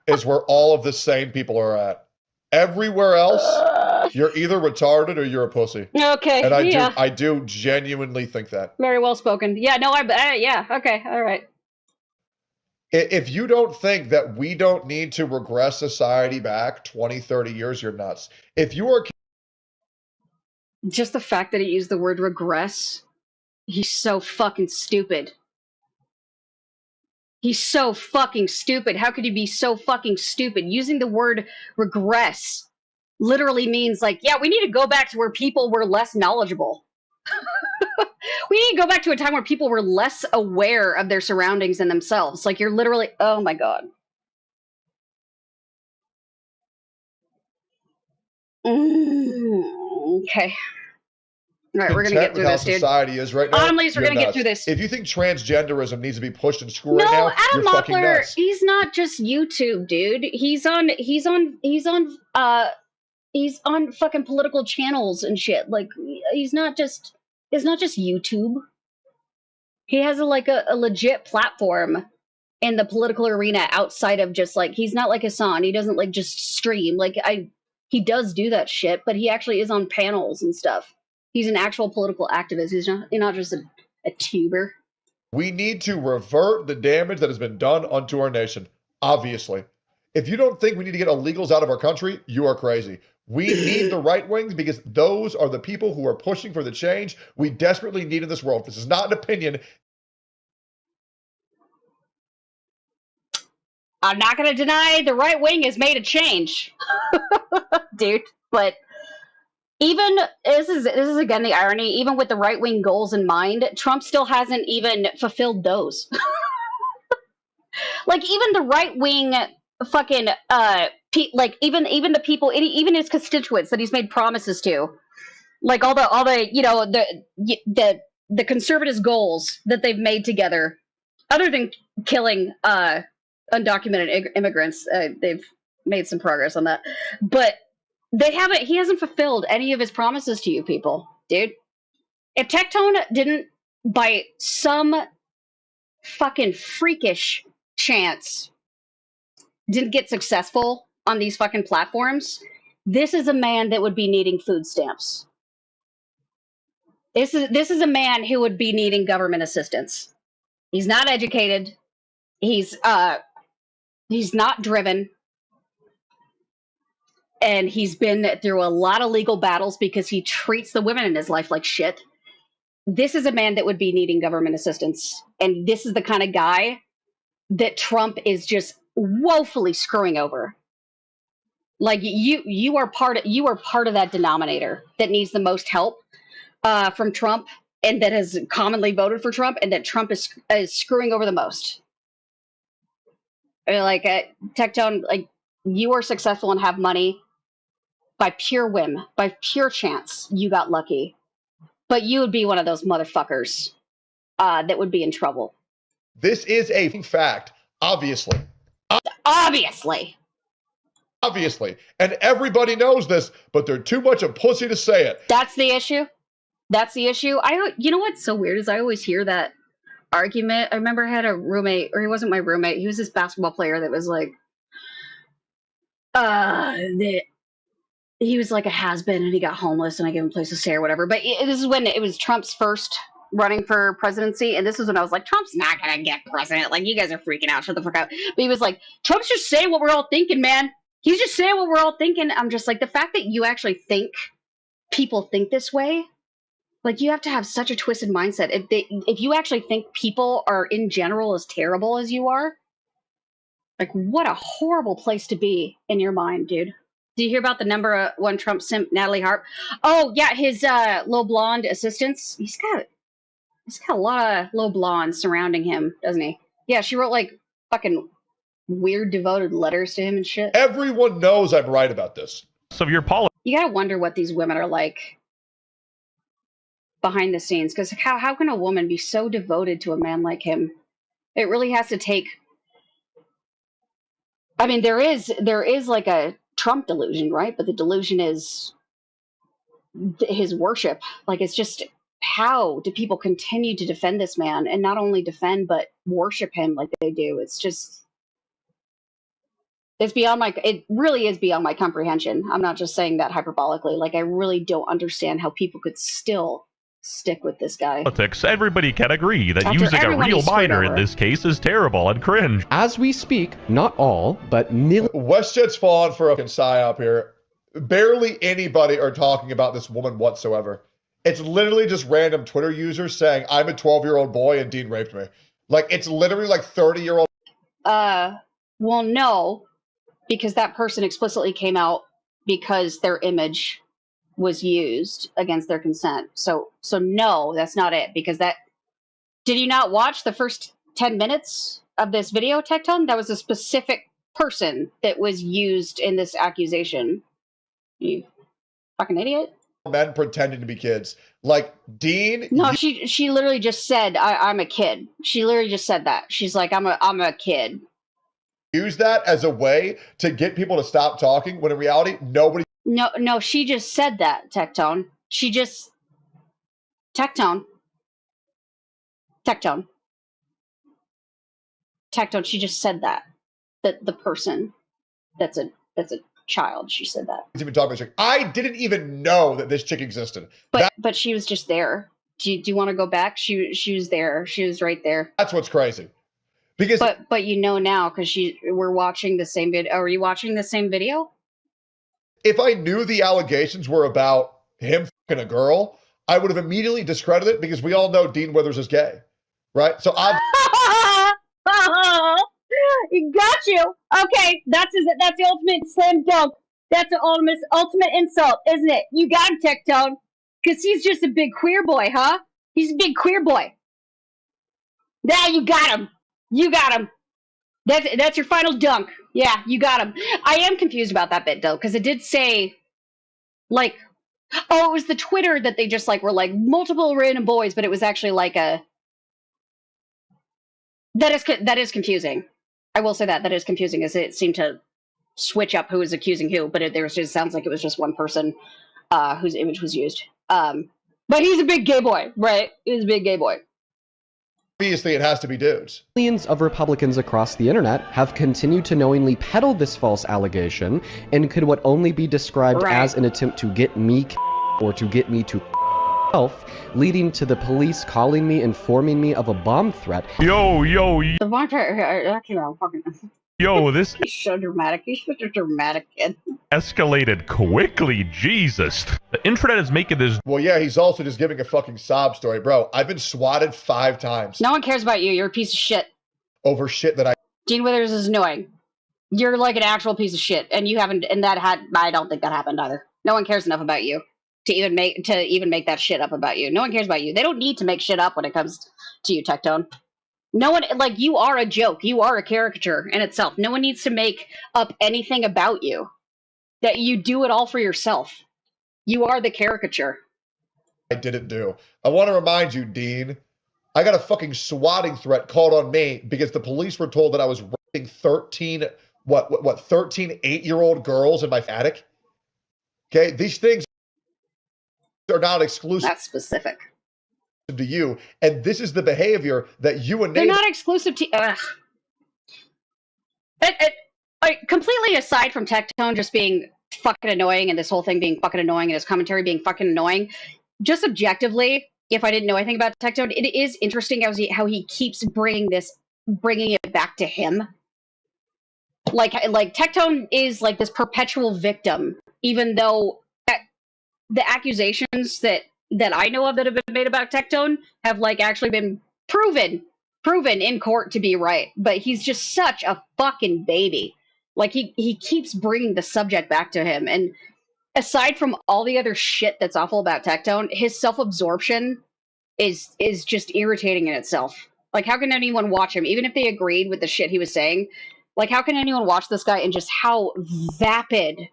is where all of the sane people are at. Everywhere else, you're either retarded or you're a pussy. Okay, and I do genuinely think that. Very well spoken. Yeah, no, yeah, okay, all right. If you don't think that we don't need to regress society back 20, 30 years, you're nuts. If you are... Just the fact that he used the word regress, he's so fucking stupid. He's so fucking stupid. How could he be so fucking stupid? Using the word regress literally means, like, yeah, we need to go back to where people were less knowledgeable. We need to go back to a time where people were less aware of their surroundings and themselves. Like, you're literally, oh my God. Okay. All right, we're gonna get through this, dude. Society is right now. We're gonna get through this. If you think transgenderism needs to be pushed in school no, right now, Adam you're fucking Mockler, nuts. he's not just YouTube, dude. He's on fucking political channels and shit. Like, it's not just YouTube. He has a legit platform in the political arena outside of just like, he's not like Hassan. He doesn't like just stream. He does do that shit, but he actually is on panels and stuff. He's an actual political activist. He's not just a tuber. We need to revert the damage that has been done unto our nation, obviously. If you don't think we need to get illegals out of our country, you are crazy. We need the right wings because those are the people who are pushing for the change we desperately need in this world. This is not an opinion. I'm not going to deny the right wing has made a change, dude. But even this is again the irony. Even with the right wing goals in mind, Trump still hasn't even fulfilled those. Like even the right wing, fucking even the people, even his constituents that he's made promises to, like all the the conservatives' goals that they've made together, other than killing undocumented immigrants, they've made some progress on that, but he hasn't fulfilled any of his promises to you people, dude. If Tectone didn't, by some fucking freakish chance, didn't get successful on these fucking platforms, this is a man that would be needing food stamps. This is a man who would be needing government assistance. He's not educated. He's not driven, and he's been through a lot of legal battles because he treats the women in his life like shit. This is a man that would be needing government assistance, and this is the kind of guy that Trump is just woefully screwing over. Like you are part of that denominator that needs the most help from Trump, and that has commonly voted for Trump, and that Trump is screwing over the most. Like Tectone, like you are successful and have money by pure whim, by pure chance. You got lucky, but you would be one of those motherfuckers that would be in trouble. This is a fact, obviously. Obviously. And everybody knows this, but they're too much a pussy to say it. That's the issue. You know what's so weird is I always hear that argument. I remember I had a roommate, or he wasn't my roommate. He was this basketball player that was like, he was like a has-been and he got homeless and I gave him a place to stay or whatever. But this is when it was Trump's first running for presidency. And this is when I was like, Trump's not going to get president. Like, you guys are freaking out. Shut the fuck out. But he was like, Trump's just saying what we're all thinking, man. He's just saying what we're all thinking. I'm just like, the fact that you actually think people think this way, like, you have to have such a twisted mindset. If you actually think people are in general as terrible as you are, like, what a horrible place to be in your mind, dude. Do you hear about the number one Trump simp, Natalie Harp? Oh yeah, his little blonde assistants. He's got a lot of little blondes surrounding him, doesn't he? Yeah, she wrote like fucking weird devoted letters to him and shit. Everyone knows I'm right about this. So your politics. You gotta wonder what these women are like behind the scenes, because how can a woman be so devoted to a man like him? It really has to take. I mean, there is like a Trump delusion, right? But the delusion is his worship. Like, it's just, how do people continue to defend this man, and not only defend but worship him like they do? It's just, it really is beyond my comprehension. I'm not just saying that hyperbolically. Like, I really don't understand how people could still stick with this guy. Politics. Everybody can agree that using a real minor in this case is terrible and cringe. As we speak, not all, but WestJet's fallen for a psyop here. Barely anybody are talking about this woman whatsoever. It's literally just random Twitter users saying, I'm a 12-year-old boy and Dean raped me. Like, it's literally like 30-year-old. Well, no, because that person explicitly came out because their image was used against their consent. So no, that's not it. Because did you not watch the first 10 minutes of this video, Tectone? That was a specific person that was used in this accusation. You Fucking idiot. Men pretending to be kids. Like, Dean... No, she literally just said, I'm a kid. She literally just said that. She's like, I'm a kid. Use that as a way to get people to stop talking, when in reality, nobody... No, she just said that, Tectone. She just... Tectone, she just said that. That the person that's a child, she said that. Even talking about, I didn't even know that this chick existed. But she was just there. Do you want to go back? She was there. She was right there. That's what's crazy. Because but you know now because we're watching the same video. Are you watching the same video? If I knew the allegations were about him fucking a girl, I would have immediately discredited it because we all know Dean Withers is gay, right? So I've got you. Okay, that's the ultimate slam dunk. That's the ultimate insult, isn't it? You got him, Tectone, because he's just a big queer boy, huh? He's a big queer boy. Now you got him. You got him. That's your final dunk. Yeah, you got him. I am confused about that bit though, because it did say, like, oh, it was the Twitter that they just like were like multiple random boys, but it was actually like a. That is confusing. I will say that is confusing, as it seemed to switch up who was accusing who, but it sounds like it was just one person whose image was used. But he's a big gay boy, right? He's a big gay boy. Obviously, it has to be dudes. Millions of Republicans across the internet have continued to knowingly peddle this false allegation and could what only be described as an attempt to get me or to get me to leading to the police calling me, informing me of a bomb threat. Yo. The bomb threat, Yo, this he's so dramatic. He's such a dramatic kid. Escalated quickly, Jesus. The internet is making this. Well, yeah, he's also just giving a fucking sob story, bro. I've been swatted 5 times. No one cares about you. You're a piece of shit. Over shit that I. Dean Withers is annoying. You're like an actual piece of shit, and you haven't. And I don't think that happened either. No one cares enough about you to even make that shit up about you. No one cares about you. They don't need to make shit up when it comes to you, Tectone. No one, like, you are a joke. You are a caricature in itself. No one needs to make up anything about you. That you do it all for yourself. You are the caricature. I didn't do. I want to remind you, Dean, I got a fucking swatting threat called on me because the police were told that I was raping 13 8-year-old girls in my attic. Okay, these things are not exclusive. That's specific. To you, and this is the behavior that you and they're not exclusive to. Completely aside from Tectone just being fucking annoying and this whole thing being fucking annoying and his commentary being fucking annoying, just objectively, if I didn't know anything about Tectone, it is interesting how he keeps bringing it back to him. Like Tectone is like this perpetual victim, even though the accusations that I know of that have been made about Tectone have like actually been proven in court to be right. But he's just such a fucking baby. Like he keeps bringing the subject back to him. And aside from all the other shit that's awful about Tectone, his self-absorption is just irritating in itself. Like, how can anyone watch him, even if they agreed with the shit he was saying? Like, how can anyone watch this guy and just how vapid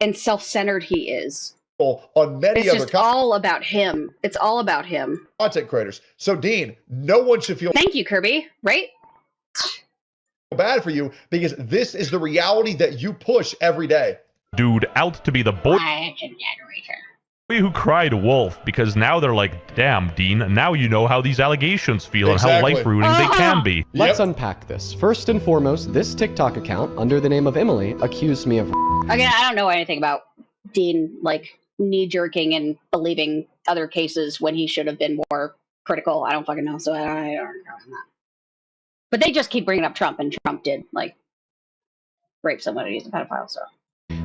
and self-centered he is? On many it's other just all about him. It's all about him. Content creators. So, Dean, no one should feel thank you, Kirby, right? Bad for you because this is the reality that you push every day. Dude, out to be the boy who cried wolf, because now they're like, damn, Dean, now you know how these allegations feel and how life-ruining they can be. Let's unpack this. First and foremost, this TikTok account, under the name of Emily, accused me of... Again, I don't know anything about Dean, like, knee-jerking and believing other cases when he should have been more critical. I don't fucking know, so I don't know that. But they just keep bringing up Trump, and Trump did, like, rape someone and he's a pedophile, so...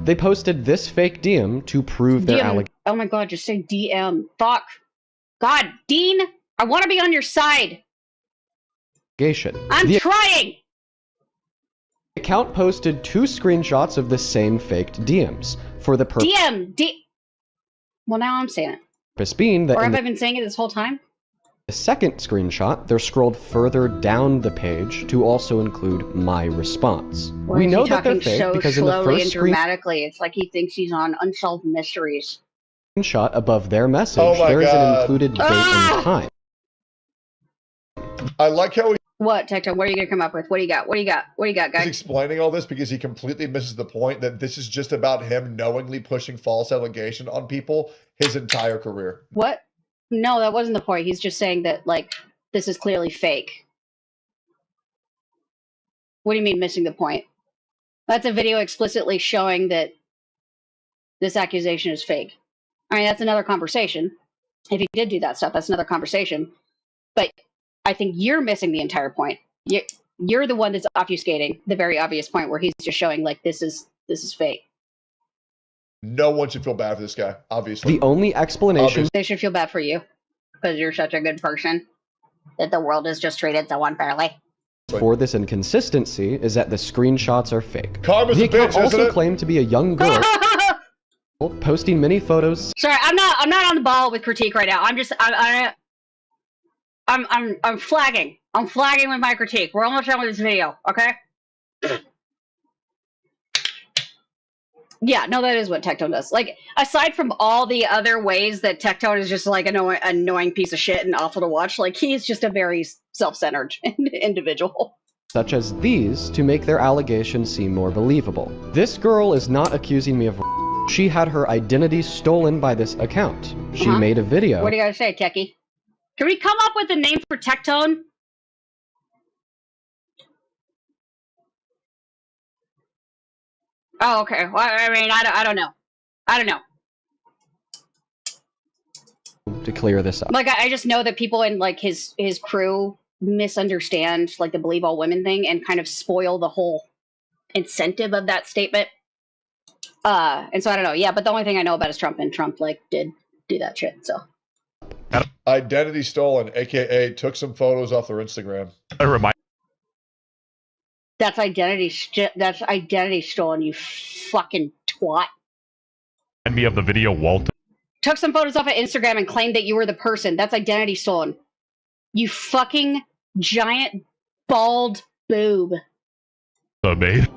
They posted this fake DM to prove their allegation. Oh my god, just say DM. Fuck. God, Dean, I want to be on your side. I'm trying! The account posted 2 screenshots of the same faked DMs for the purpose... Well, now I'm saying it. Purpose being that... Or have I been saying it this whole time? The second screenshot, they're scrolled further down the page to also include my response. Why We is know he that they're talking fake so because in the slowly first and dramatically? It's like he thinks he's on Unsolved Mysteries. screenshot above their message, Oh my there is an God. included date and time. I like how What, Tectone? What are you gonna come up with? What do you got? What do you got? What do you got, he's guys? explaining all this because he completely misses the point that this is just about him knowingly pushing false allegation on people his entire career. What? No, that wasn't the point. He's just saying that, like, this is clearly fake. What do you mean missing the point? That's a video explicitly showing that this accusation is fake. I mean, that's another conversation. If he did do that stuff, that's another conversation. But I think you're missing the entire point. You're the one that's obfuscating the very obvious point where he's just showing, like, this is fake. No one should feel bad for this guy, obviously. The only explanation They should feel bad for you because you're such a good person that the world is just treated so unfairly. for this inconsistency is that the screenshots are fake. Karma's The a account bitch, isn't also it? claimed to be a young girl, posting many photos. Sorry, I'm not on the ball with critique right now. I'm flagging. I'm flagging with my critique. We're almost done with this video, okay? Yeah, no, that is what Tectone does. Like, aside from all the other ways that Tectone is just like an annoying piece of shit and awful to watch, like, he's just a very self-centered individual. Such as these to make their allegations seem more believable. This girl is not accusing me of she had her identity stolen by this account. She made a video. What do you gotta say, Techie? Can we come up with a name for Tectone? Oh, okay. Well, I mean, I don't know. I don't know. To clear this up. Like, I just know that people in, like, his crew misunderstand, like, the believe all women thing and kind of spoil the whole incentive of that statement. And so I don't know. Yeah, but the only thing I know about is Trump, and Trump, like, did do that shit, so. Identity stolen, aka took some photos off their Instagram. That's identity stolen, you fucking twat. Remind me of the video Walter. Took some photos off of Instagram and claimed that you were the person. That's identity stolen. You fucking giant bald boob.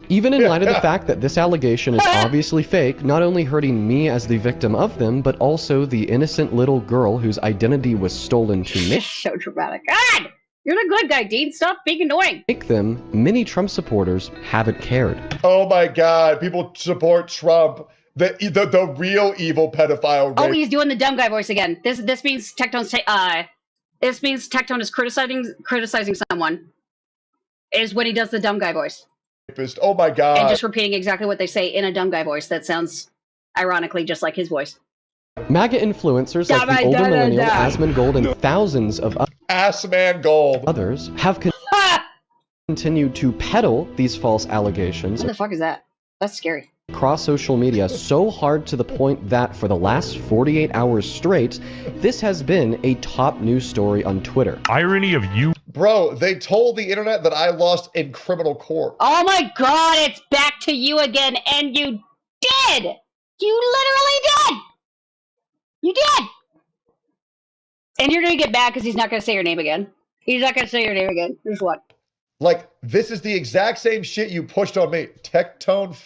Even in light of the fact that this allegation is obviously fake, not only hurting me as the victim of them, but also the innocent little girl whose identity was stolen to me. So dramatic. God! You're the good guy, Dean. Stop being annoying. Make them, many Trump supporters haven't cared. Oh my God, people support Trump. The real evil pedophile. Oh, he's doing the dumb guy voice again. This means Tectone's this means Tectone is criticizing someone. Is when he does the dumb guy voice. Oh my God. And just repeating exactly what they say in a dumb guy voice that sounds ironically just like his voice. MAGA influencers like the older millennial Asmon Gold and thousands of Assman Gold others have continued to peddle these false allegations. What the fuck is that? That's scary. Across social media so hard to the point that for the last 48 hours straight, this has been a top news story on Twitter. Irony of you. Bro, they told the internet that I lost in criminal court. Oh my God, it's back to you again, and you did! You literally did! You did! And you're gonna get mad because he's not gonna say your name again. He's not gonna say your name again. Here's what. Like, this is the exact same shit you pushed on me. Tectone.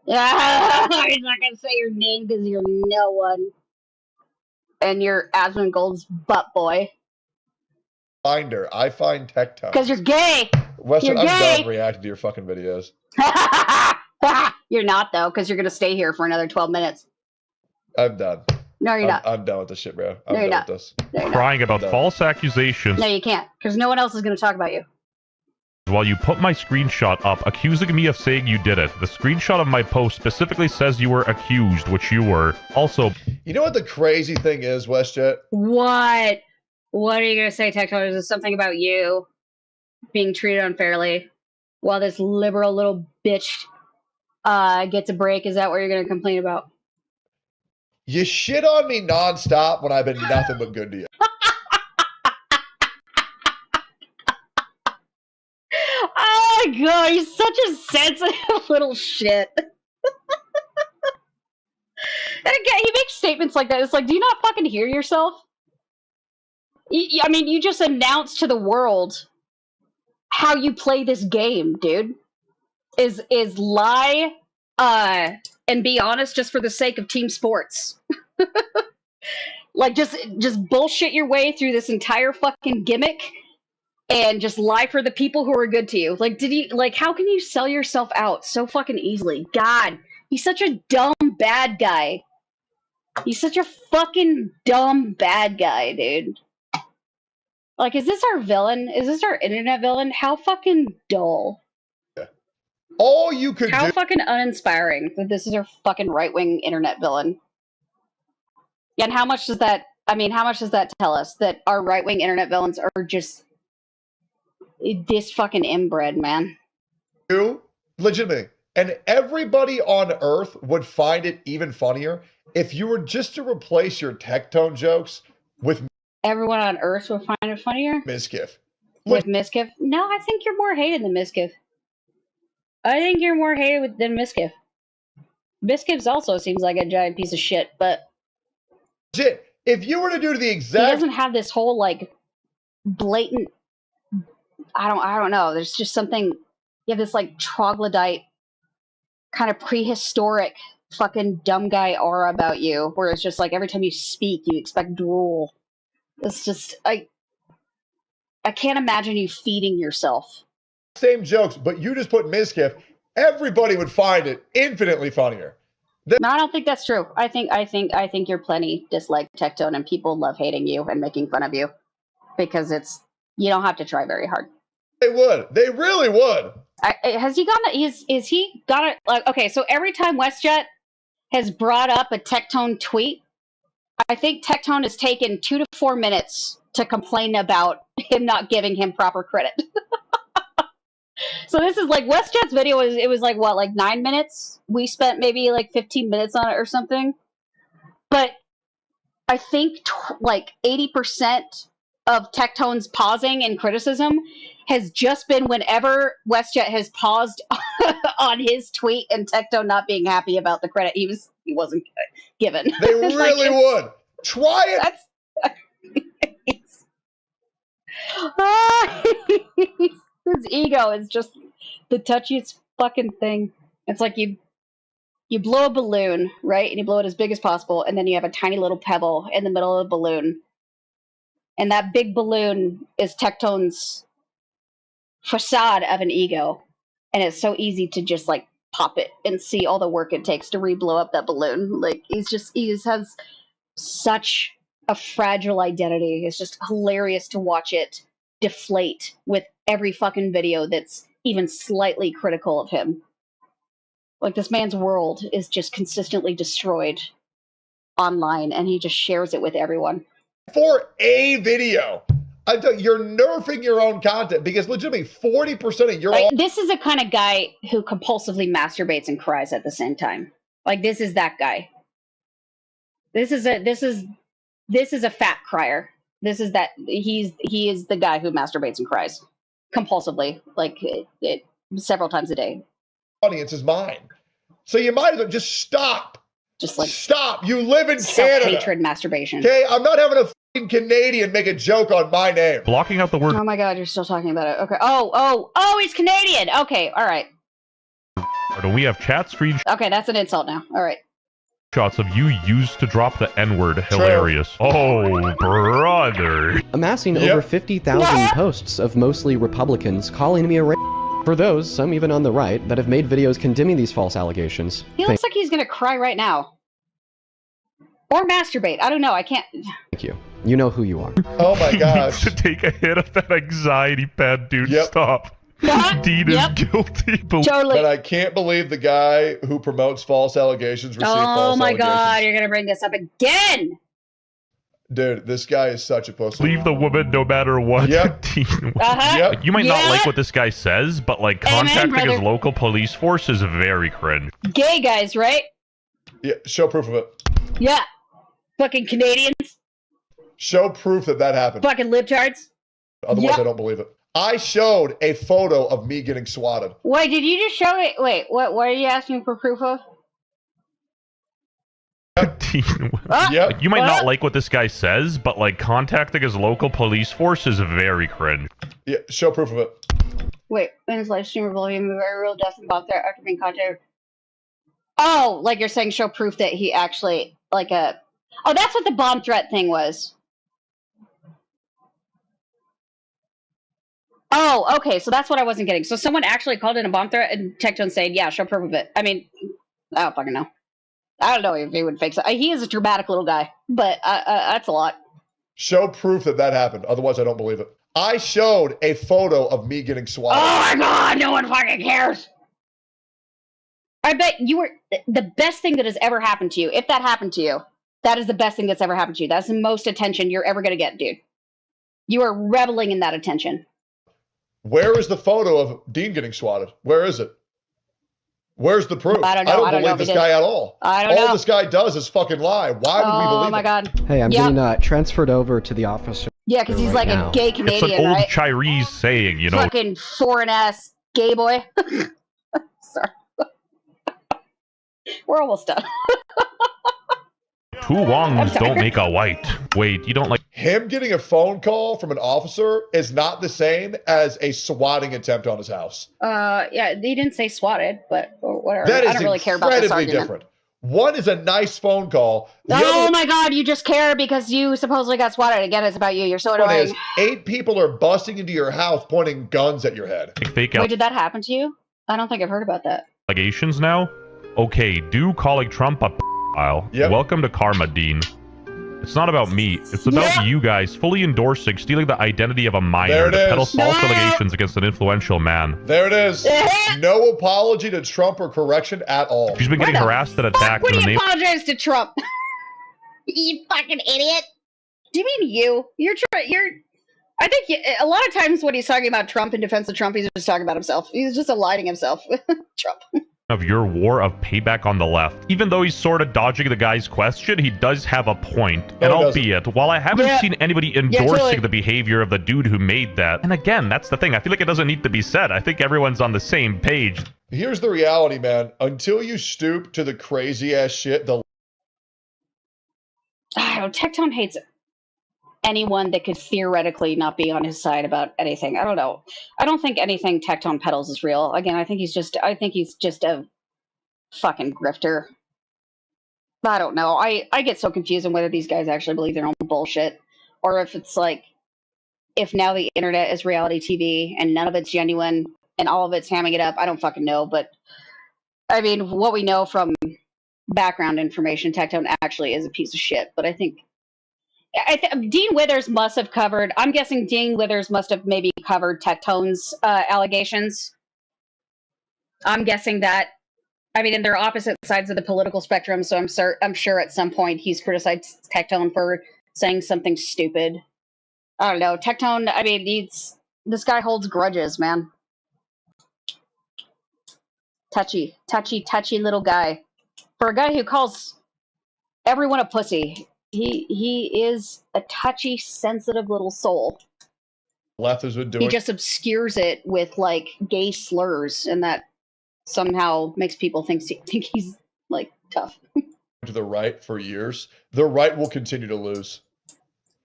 He's not gonna say your name because you're no one. And you're Asmon Gold's butt boy. Finder. I find Tectone. Because you're gay! Western, You're I'm gay! done reacting to your fucking videos. You're not, though, because you're gonna stay here for another 12 minutes. I'm done. No, you're not. I'm done with this shit, bro. I'm No, you're done not. with this. No, you're not. Crying about false accusations No, you can't, because no one else is gonna talk about you. while you put my screenshot up accusing me of saying you did it. The screenshot of my post specifically says you were accused, which you were. Also, you know what the crazy thing is, WestJet? What? What are you gonna say, Tectone? Is this something about you being treated unfairly while this liberal little bitch gets a break? Is that what you're gonna complain about? You shit on me nonstop when I've been nothing but good to you. Oh my God, you're such a sensitive little shit. And again, he makes statements like that. It's like, do you not fucking hear yourself? I mean, you just announced to the world how you play this game, dude. Is lie and be honest just for the sake of team sports. Like just bullshit your way through this entire fucking gimmick and just lie for the people who are good to you. Like, how can you sell yourself out so fucking easily? God, he's such a dumb bad guy. He's such a fucking dumb bad guy, dude. Like, is this our villain? Is this our internet villain? How fucking dull. All you could How fucking uninspiring that this is our fucking right-wing internet villain. And how much does that tell us? That our right-wing internet villains are just this fucking inbred, man. Legitimately. And everybody on Earth would find it even funnier if you were just to replace your Tectone jokes with... Everyone on Earth would find it funnier? Miskiff. With Miskiff? No, I think you're more hated than Miskiff. I think you're more hated than Miskiff. Miskiff also seems like a giant piece of shit, but... Shit, if you were to do the exact... He doesn't have this whole, like, blatant... I don't know. There's just something... You have this, like, troglodyte, kind of prehistoric fucking dumb guy aura about you, where it's just like every time you speak, you expect drool. It's just... I can't imagine you feeding yourself. Same jokes, but you just put Miskiff, everybody would find it infinitely funnier. No, I don't think that's true. I think you're plenty dislike Tectone, and people love hating you and making fun of you because you don't have to try very hard. They would. They really would. Has he gone? Is he got it? Like, okay, so every time WestJet has brought up a Tectone tweet, I think Tectone has taken 2 to 4 minutes to complain about him not giving him proper credit. So this is like WestJet's video was like what, like 9 minutes? We spent maybe like 15 minutes on it or something. But I think like 80% of Tectone's pausing and criticism has just been whenever WestJet has paused on his tweet and Tectone not being happy about the credit he wasn't given. They really would. Try it. His ego is just the touchiest fucking thing. It's like you blow a balloon, right? And you blow it as big as possible, and then you have a tiny little pebble in the middle of the balloon. And that big balloon is Tectone's facade of an ego. And it's so easy to just like pop it and see all the work it takes to re-blow up that balloon. Like he just has such a fragile identity. It's just hilarious to watch it deflate with every fucking video that's even slightly critical of him. Like, this man's world is just consistently destroyed online, and he just shares it with everyone. For a video. You're nerfing your own content because legitimately 40% of your... This is the kind of guy who compulsively masturbates and cries at the same time. Like, this is that guy. This is a fat crier. This is that he is the guy who masturbates and cries compulsively, like several times a day. Audience is mine, so you might as well just stop. Just like stop. You live in Canada. Self-hatred masturbation. Okay, I'm not having a fucking Canadian make a joke on my name. Blocking out the word. Oh my God, you're still talking about it. Okay. Oh, he's Canadian. Okay, all right. Do we have chat screenshots? Okay, that's an insult now. All right. Shots of you used to drop the N-word. Hilarious. Oh, brother. Amassing over 50,000 posts of mostly Republicans calling me a racist. For those, some even on the right, that have made videos condemning these false allegations. He looks like he's gonna cry right now. Or masturbate. I don't know. I can't. Thank you. You know who you are. Oh my gosh. To take a hit of that anxiety pad, dude. Stop. Dean is guilty. Totally. But I can't believe the guy who promotes false allegations received false allegations. Oh my God, you're gonna bring this up again. Dude, this guy is such a pussy. Leave the woman no matter what. Dean. Like, you might not like what this guy says, but like contacting his local police force is very cringe. Gay guys, right? Yeah, show proof of it. Yeah. Fucking Canadians. Show proof that happened. Fucking libtards. Otherwise, I don't believe it. I showed a photo of me getting swatted. Wait, did you just show it? Wait, what are you asking for proof of? Dean, Yep. you might not like what this guy says, but like contacting his local police force is very cringe. Yeah, show proof of it. Wait, in his live stream revealing very real death and bomb threat after being contacted. Oh, like you're saying show proof that he actually, like a... Oh, that's what the bomb threat thing was. Oh, okay, so that's what I wasn't getting. So someone actually called in a bomb threat and Tectone saying, yeah, show proof of it. I mean, I don't fucking know. I don't know if he would fake so. He is a dramatic little guy, but that's a lot. Show proof that that happened. Otherwise, I don't believe it. I showed a photo of me getting swatted. Oh my god, no one fucking cares. I bet you were the best thing that has ever happened to you. If that happened to you, that is the best thing that's ever happened to you. That's the most attention you're ever going to get, dude. You are reveling in that attention. Where is the photo of Dean getting swatted? Where is it? Where's the proof? I don't know. I don't believe this guy at all. I don't know. All this guy does is fucking lie. Why would we believe him? Oh my god. Hey, I'm getting transferred over to the officer. Yeah, because he's like now. a gay Canadian, It's an old right? Chinese saying, you know. Fucking foreign-ass gay boy. Sorry. We're almost done. Two wrongs don't make a white. Wait, you don't like... Him getting a phone call from an officer is not the same as a swatting attempt on his house. Yeah, he didn't say swatted, but whatever. That is I don't really care about this incredibly argument. different. One is a nice phone call. Oh my god, you just care because you supposedly got swatted. Again, it's about you. You're so annoying. 8 people are busting into your house pointing guns at your head. Fake Wait, did that happen to you? I don't think I've heard about that. allegations now? Okay, do calling Trump a file. Yep. Welcome to Karma, Dean. It's not about me. It's about you guys fully endorsing stealing the identity of a minor to peddle false allegations against an influential man. There it is. No apology to Trump or correction at all. She's been getting harassed and attacked What in do the you name... apologize to Trump? You fucking idiot. Do you mean you? You're... I think a lot of times when he's talking about Trump in defense of Trump, he's just talking about himself. He's just aligning himself with Trump. Of your war of payback on the left. Even though he's sort of dodging the guy's question, he does have a point. And albeit, while I haven't seen anybody endorsing the behavior of the dude who made that, and again, that's the thing, I feel like it doesn't need to be said. I think everyone's on the same page. Here's the reality, man. Until you stoop to the crazy ass shit, the Tectone hates anyone that could theoretically not be on his side about anything. I don't know. I don't think anything Tectone peddles is real. Again, I think he's just a fucking grifter. I don't know. I get so confused on whether these guys actually believe their own bullshit, or if it's like, if now the internet is reality TV and none of it's genuine and all of it's hamming it up. I don't fucking know. But I mean, what we know from background information, Tectone actually is a piece of shit. But I think Dean Withers must have covered. I'm guessing Dean Withers must have maybe covered Tectone's allegations. I'm guessing that. I mean, and they're opposite sides of the political spectrum, so I'm sure at some point he's criticized Tectone for saying something stupid. I don't know. Tectone, I mean, this guy holds grudges, man. Touchy little guy. For a guy who calls everyone a pussy, he is a touchy, sensitive little soul. left has been doing. He just obscures it with like gay slurs, and that somehow makes people think he's like tough. To the right for years. The right will continue to lose.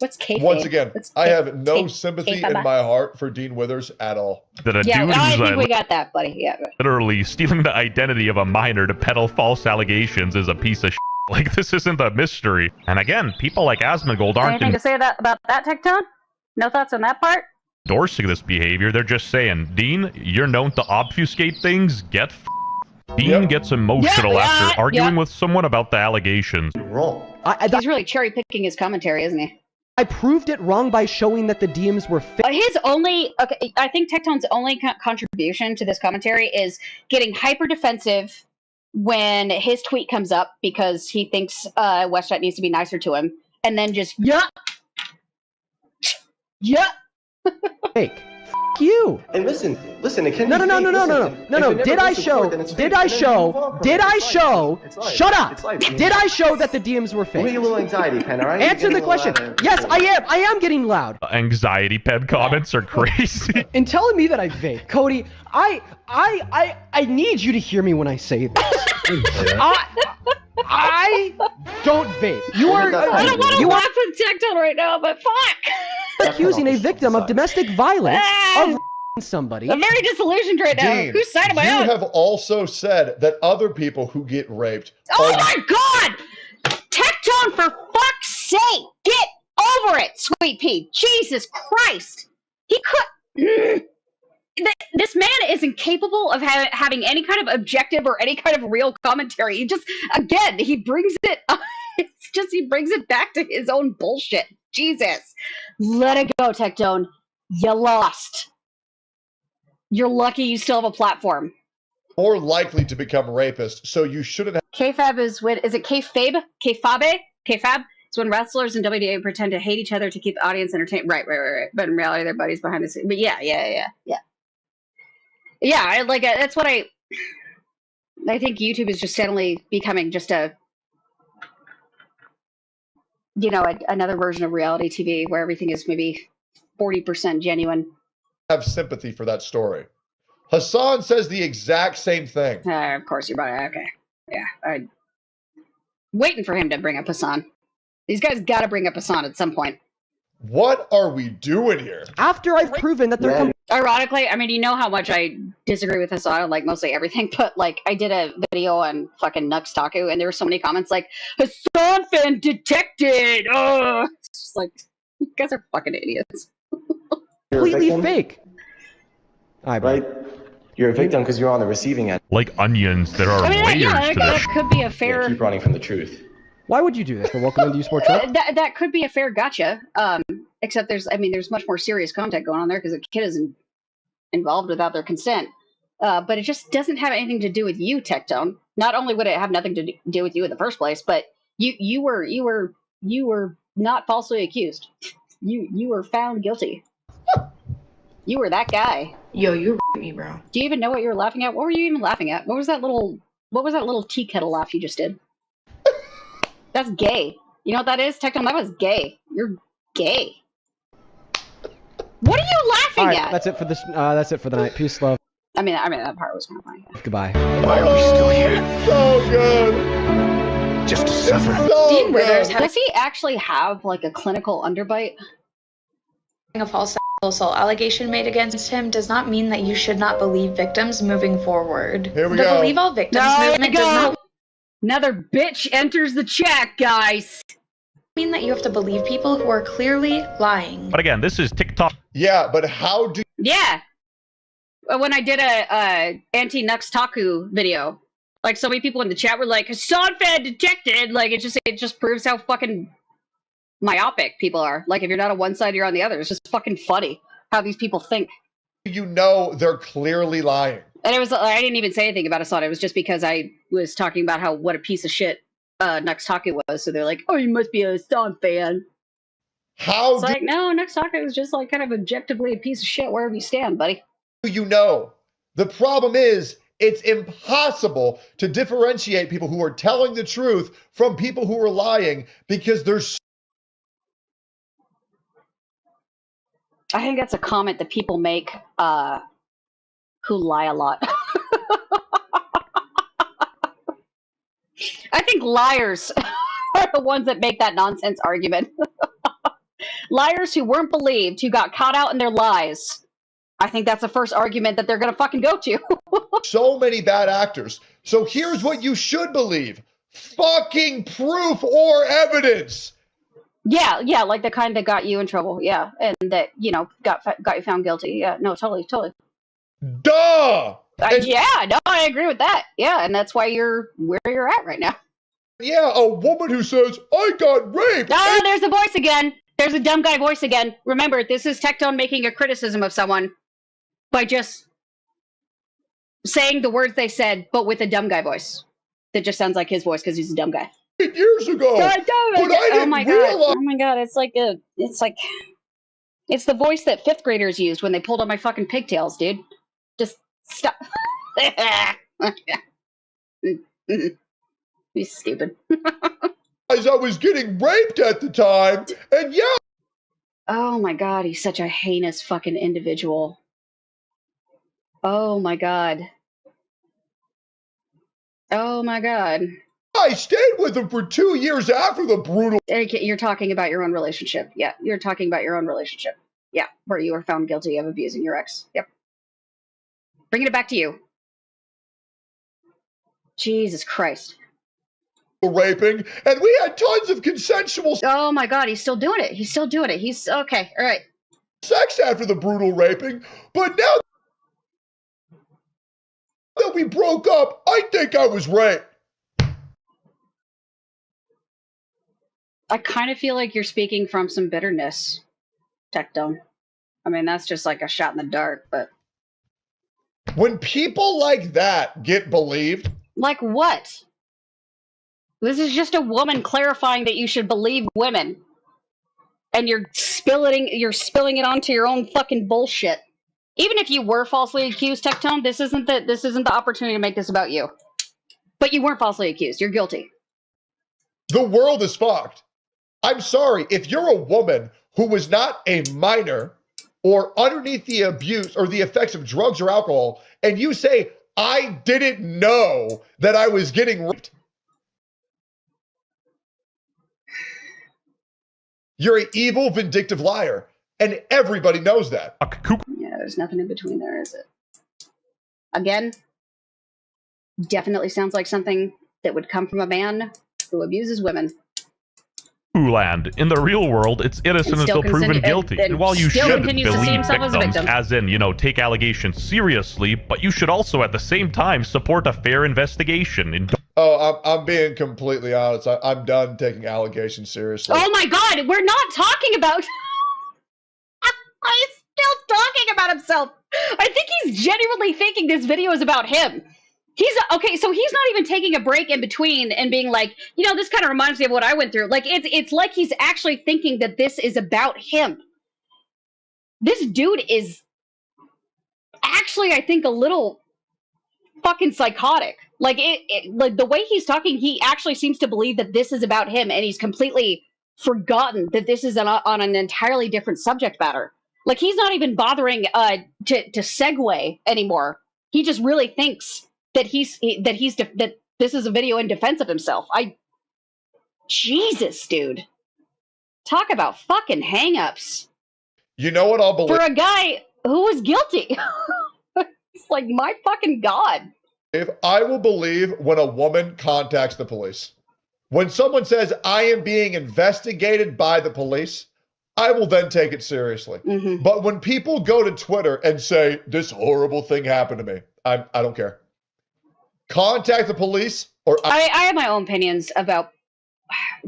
What's kayfabe? Once again, I have no sympathy in my heart for Dean Withers at all. That a Yeah, dude I who's think we got that, buddy. Yeah. literally stealing the identity of a minor to peddle false allegations is a piece of shit. Like, this isn't a mystery. And again, people like Asmongold aren't Anything to say about that, Tectone? No thoughts on that part? endorsing this behavior. They're just saying, Dean, you're known to obfuscate things. Get Dean gets emotional after arguing with someone about the allegations. Wrong. He's really cherry picking his commentary, isn't he? I proved it wrong by showing that the DMs were fake. I think Tectone's only contribution to this commentary is getting hyper defensive when his tweet comes up because he thinks WestJet needs to be nicer to him, and then just Fake. F you. And listen, it can No. be fake. No. Did I show? Shut up. Did I show that the DMs were Give fake? me a little anxiety, Pen, all right? Answer the question. Yes, I am. I am getting loud. Anxiety pen comments are crazy. In telling me that I vape, Cody, I need you to hear me when I say this. I don't vape. You are. I don't want to laugh with Tectone right now, but fuck. Accusing a victim of domestic violence of somebody. I'm very disillusioned right now. Dean, Whose side am I you on? have also said that other people who get raped. Oh my God! Tectone, for fuck's sake, get over it, Sweet Pea. Jesus Christ, he could. This man is incapable of having any kind of objective or any kind of real commentary. He just, again, he brings it. It's just he brings it back to his own bullshit. Jesus, let it go, Tectone. You lost. You're lucky you still have a platform. More likely to become rapists, so you shouldn't have. Kayfab is when, is it kayfabe? Kayfabe? Kayfab? It's when wrestlers in WWE pretend to hate each other to keep the audience entertained. Right. But in reality, they're buddies behind the scenes. But yeah. Yeah, that's what I think YouTube is just suddenly becoming just a, another version of reality TV where everything is maybe 40% genuine. Have sympathy for that story. Hassan says the exact same thing. Of course, you're right. Okay. Yeah. I'm waiting for him to bring up Hassan. These guys got to bring up Hassan at some point. What are we doing here? After I've proven that they're ironically, I mean, you know how much I disagree with Hassan on like mostly everything, but like I did a video on fucking Nux Taku and there were so many comments like Hassan fan detected. Oh, it's just like, you guys are fucking idiots. completely fake. Right? You're a victim because you're on the receiving end. Like onions, there are layers to that this. could be a fair. Keep running from the truth. Why would you do this? For welcome into Sport Truck? That could be a fair gotcha. Except there's much more serious content going on there because the kid isn't involved without their consent. But it just doesn't have anything to do with you, Tectone. Not only would it have nothing to do with you in the first place, but you were not falsely accused. You were found guilty. You were that guy. Yo, you me, bro. Do you even know what you were laughing at? What were you even laughing at? What was that little tea kettle laugh you just did? That's gay. You know what that is, Tectone? That was gay. You're gay. What are you laughing at? That's it for this. That's it for the night. Peace, love. I mean that part was kind of funny. Goodbye. Why are we still here? So good. Just to suffer. So Dean Withers good. having Does he actually have like a clinical underbite? a false sexual assault allegation made against him does not mean that you should not believe victims moving forward. Here we the go. Believe All Victims movement does not Another bitch enters the chat, guys. mean that you have to believe people who are clearly lying. But again, this is TikTok. Yeah, but how do Yeah. When I did a anti-Nux Taku video, like so many people in the chat were like, Hassan fan detected. Like it just proves how fucking myopic people are. Like if you're not on one side, you're on the other. It's just fucking funny how these people think. you know they're clearly lying? And it was, I didn't even say anything about Hassan. It was just because I was talking about what a piece of shit Nux Taku was. So they're like, oh, you must be a Hassan fan. How It's like, no, Nux Taku is just like kind of objectively a piece of shit wherever you stand, buddy. do you know? The problem is it's impossible to differentiate people who are telling the truth from people who are lying because there's I think that's a comment that people make who lie a lot. I think liars are the ones that make that nonsense argument. Liars who weren't believed, who got caught out in their lies. I think that's the first argument that they're going to fucking go to. so many bad actors. So here's what you should believe. Fucking proof or evidence. Yeah, like the kind that got you in trouble. Yeah, and that, got you found guilty. Yeah, no, totally. Duh! Yeah, no, I agree with that. Yeah, and that's why you're where you're at right now. Yeah, a woman who says, I got raped. Oh, there's a voice again. There's a dumb guy voice again. Remember, this is Tectone making a criticism of someone by just saying the words they said, but with a dumb guy voice. That just sounds like his voice because he's a dumb guy. Years ago. But I didn't realize. Oh my god, it's the voice that 5th graders used when they pulled on my fucking pigtails, dude. Just stop. He's stupid. As I was getting raped at the time, and yeah. Oh my god, he's such a heinous fucking individual. Oh my god. Oh my god. I stayed with him for 2 years after the brutal. You're talking about your own relationship. Yeah, you're talking about your own relationship. Yeah, where you were found guilty of abusing your ex. Yep. Bringing it back to you. Jesus Christ. Raping, and we had tons of consensual. Oh my God, he's still doing it. He's still doing it. He's okay. All right. Sex after the brutal raping, but now that we broke up, I think I was raped. I kind of feel like you're speaking from some bitterness, Tectone. I mean, that's just like a shot in the dark, but. When people like that get believed. Like what? This is just a woman clarifying that you should believe women. And you're spilling it onto your own fucking bullshit. Even if you were falsely accused, Tectone, this isn't the opportunity to make this about you. But you weren't falsely accused. You're guilty. The world is fucked. I'm sorry. If you're a woman who was not a minor or underneath the abuse or the effects of drugs or alcohol, and you say, I didn't know that I was getting raped, you're an evil, vindictive liar. And everybody knows that. Yeah, there's nothing in between there, is it? Again, definitely sounds like something that would come from a man who abuses women. Land. In the real world, it's innocent until proven guilty. And while you should believe victims, as in, take allegations seriously, but you should also at the same time support a fair investigation. I'm being completely honest. I'm done taking allegations seriously. Oh my God, we're not talking about... He's still talking about himself. I think he's genuinely thinking this video is about him. Okay, so he's not even taking a break in between and being like, this kind of reminds me of what I went through. Like, it's like he's actually thinking that this is about him. This dude is actually, I think, a little fucking psychotic. Like, like the way he's talking, he actually seems to believe that this is about him, and he's completely forgotten that this is on an entirely different subject matter. Like, he's not even bothering to segue anymore. He just really thinks that that this is a video in defense of himself. Jesus, dude. Talk about fucking hang-ups. You know what I'll believe? For a guy who was guilty. It's like, my fucking God. If I will believe when a woman contacts the police. When someone says, I am being investigated by the police, I will then take it seriously. Mm-hmm. But when people go to Twitter and say, this horrible thing happened to me, I don't care. Contact the police or... I have my own opinions about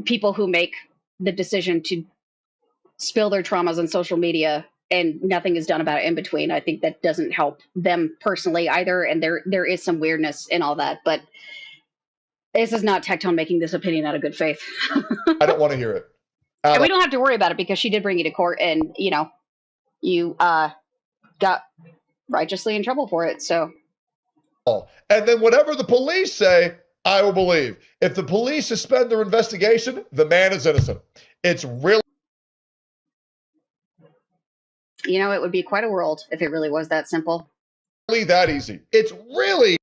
people who make the decision to spill their traumas on social media and nothing is done about it in between. I think that doesn't help them personally either, and there is some weirdness in all that, but this is not Tectone making this opinion out of good faith. I don't want to hear it. And we don't have to worry about it because she did bring you to court and, you got righteously in trouble for it, so... And then whatever the police say, I will believe. If the police suspend their investigation, the man is innocent. It's really... it would be quite a world if it really was that simple. Really that easy. It's really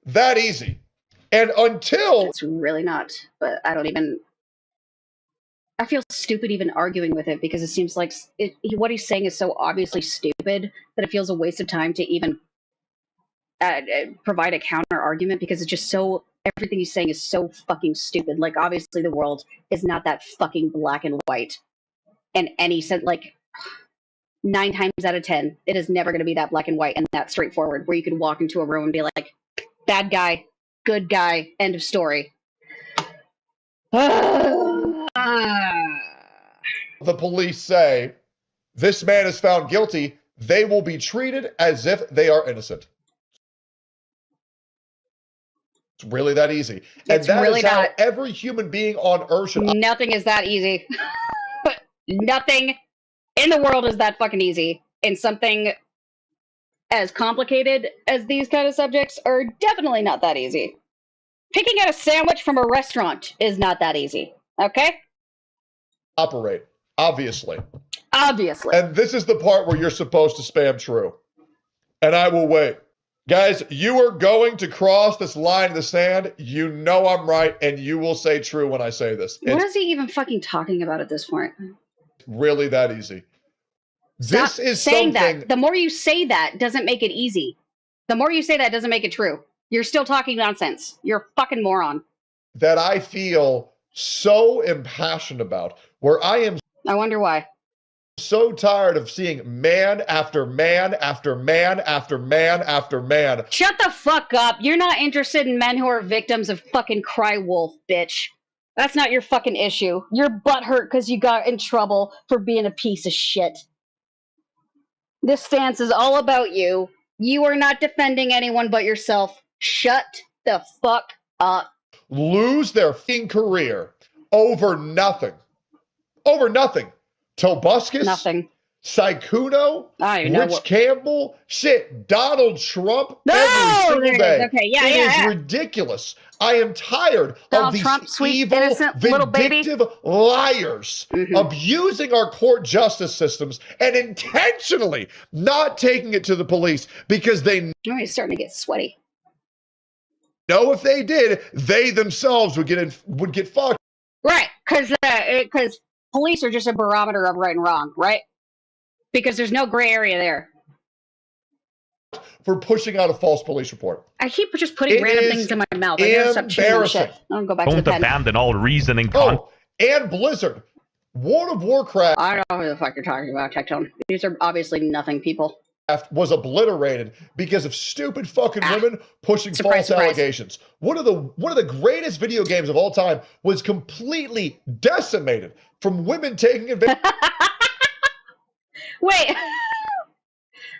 that easy. And until... It's really not, but I feel stupid even arguing with it because it seems like what he's saying is so obviously stupid that it feels a waste of time to even provide a counter argument because it's just everything he's saying is so fucking stupid. Like, obviously the world is not that fucking black and white. And he said, like, 9 times out of 10, it is never going to be that black and white and that straightforward where you could walk into a room and be like, bad guy, good guy, end of story. The police say this man is found guilty, they will be treated as if they are innocent. It's really that easy. And It's that really is how not. every human being on earth should... Nothing is that easy. Nothing in the world is that fucking easy. And something as complicated as these kind of subjects are definitely not that easy. Picking out a sandwich from a restaurant is not that easy. Okay? Operate. Obviously. Obviously. And this is the part where you're supposed to spam true. And I will wait. Guys, you are going to cross this line in the sand. You know I'm right, and you will say true when I say this. What is he even fucking talking about at this point? Really that easy. Stop this is saying something that. The more you say that doesn't make it easy. The more you say that doesn't make it true. You're still talking nonsense. You're a fucking moron. That I feel so impassioned about, where I am I wonder why. so tired of seeing man after man after man after man after man. Shut the fuck up. You're not interested in men who are victims of fucking cry wolf, bitch. That's not your fucking issue. You're butthurt because you got in trouble for being a piece of shit. This stance is all about you. You are not defending anyone but yourself. Shut the fuck up. Lose their fucking career over nothing. Over nothing. Tobuscus. Nothing. Sykuno, Rich Campbell, shit, Donald Trump, every single day. Okay, yeah, it is ridiculous. I am tired Donald of these Trump, sweet, evil, innocent little baby. vindictive liars abusing our court justice systems and intentionally not taking it to the police because they know he's starting to get sweaty. Know if they did, they themselves would get fucked. Right, because police are just a barometer of right and wrong, right? Because there's no gray area there. For pushing out a false police report. I keep just putting random things in my mouth. I gotta stop chewing on shit. I'll go back to the pen. Don't abandon all reasoning. And Blizzard. World of Warcraft. I don't know who the fuck you're talking about, Tectone. These are obviously nothing people. Was obliterated because of stupid fucking women pushing false allegations. One of the greatest video games of all time was completely decimated from women taking advantage. Wait,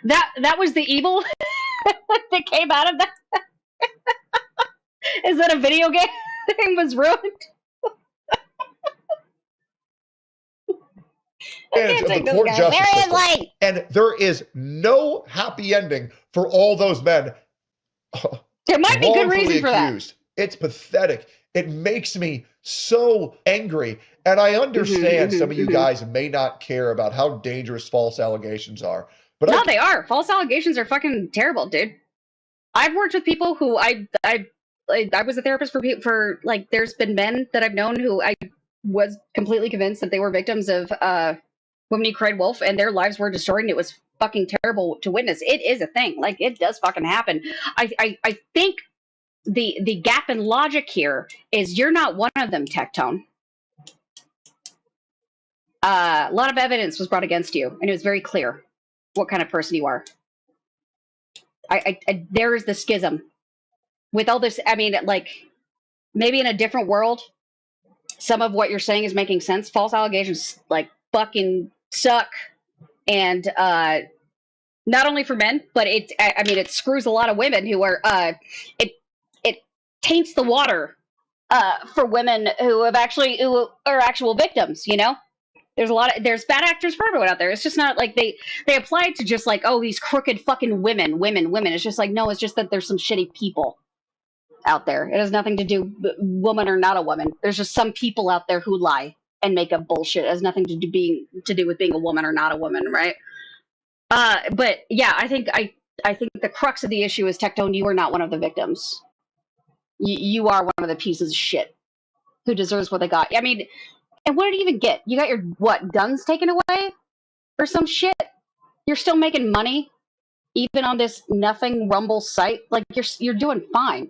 that was the evil that came out of that? Is that a video game that was ruined? Of the court justice system. And there is no happy ending for all those men. There might be good reason for that. It's pathetic. It makes me so angry. And I understand some of you guys may not care about how dangerous false allegations are. But no, they are. False allegations are fucking terrible, dude. I've worked with people who I was a therapist for like, there's been men that I've known who I was completely convinced that they were victims of women who cried wolf and their lives were destroyed, and it was fucking terrible to witness. It is a thing. Like, it does fucking happen. I think the gap in logic here is you're not one of them, Tectone. A lot of evidence was brought against you, and it was very clear what kind of person you are. There is the schism. With all this, I mean, like, maybe in a different world, some of what you're saying is making sense. False allegations, like, fucking suck. And not only for men, but it screws a lot of women who are, it taints the water for women who are actual victims, you know? There's bad actors for everyone out there. It's just not like they apply it to just like, oh, these crooked fucking women. It's just like, no, it's just that there's some shitty people out there. It has nothing to do woman or not a woman. There's just some people out there who lie and make up bullshit. It has nothing to do with being a woman or not a woman, right? But yeah, I think the crux of the issue is, Tectone, you are not one of the victims. You are one of the pieces of shit who deserves what they got. I mean, and what did you even get? You got your, guns taken away? Or some shit? You're still making money? Even on this nothing Rumble site? Like, you're doing fine.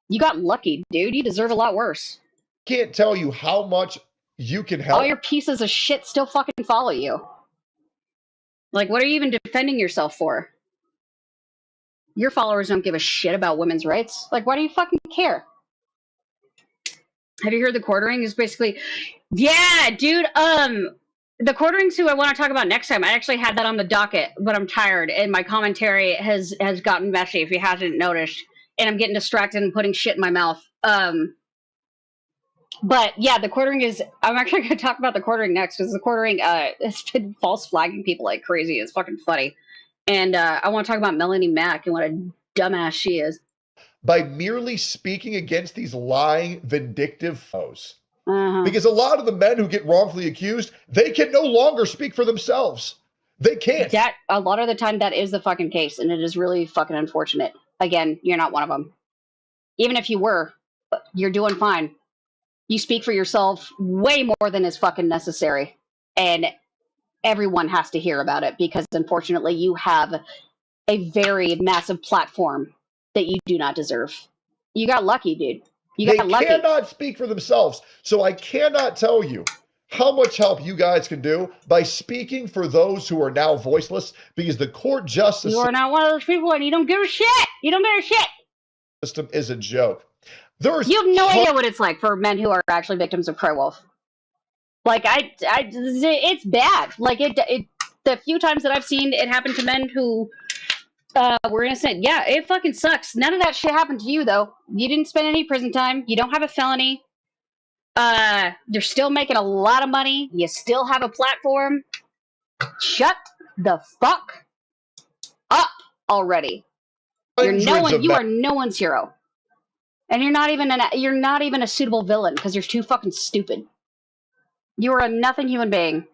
You got lucky, dude. You deserve a lot worse. Can't tell you how much you can help. All your pieces of shit still fucking follow you. Like, what are you even defending yourself for? Your followers don't give a shit about women's rights. Like, why do you fucking care? Have you heard the quartering is basically... Yeah, dude, the quartering's who I want to talk about next time. I actually had that on the docket, but I'm tired, and my commentary has gotten messy, if you hasn't noticed, and I'm getting distracted and putting shit in my mouth. But yeah, the quartering is... I'm actually going to talk about the quartering next, because the quartering has been false flagging people like crazy. It's fucking funny. And I want to talk about Melanie Mack and what a dumbass she is. By merely speaking against these lying, vindictive foes. Because a lot of the men who get wrongfully accused, they can no longer speak for themselves. They can't. A lot of the time, that is the fucking case, and it is really fucking unfortunate. Again, you're not one of them. Even if you were, you're doing fine. You speak for yourself way more than is fucking necessary. And everyone has to hear about it because, unfortunately, you have a very massive platform that you do not deserve. You got lucky, dude. You got lucky. They cannot speak for themselves. So I cannot tell you how much help you guys can do by speaking for those who are now voiceless, because the court justice... You are not one of those people and you don't give a shit. You don't give a shit. ...system is a joke. You have no idea what it's like for men who are actually victims of Cry Wolf. Like, it's bad. Like, the few times that I've seen it happen to men who were innocent, yeah, it fucking sucks. None of that shit happened to you, though. You didn't spend any prison time. You don't have a felony. You're still making a lot of money. You still have a platform. Shut the fuck up already. You are no one's hero. And you're not even a suitable villain because you're too fucking stupid. You are a nothing human being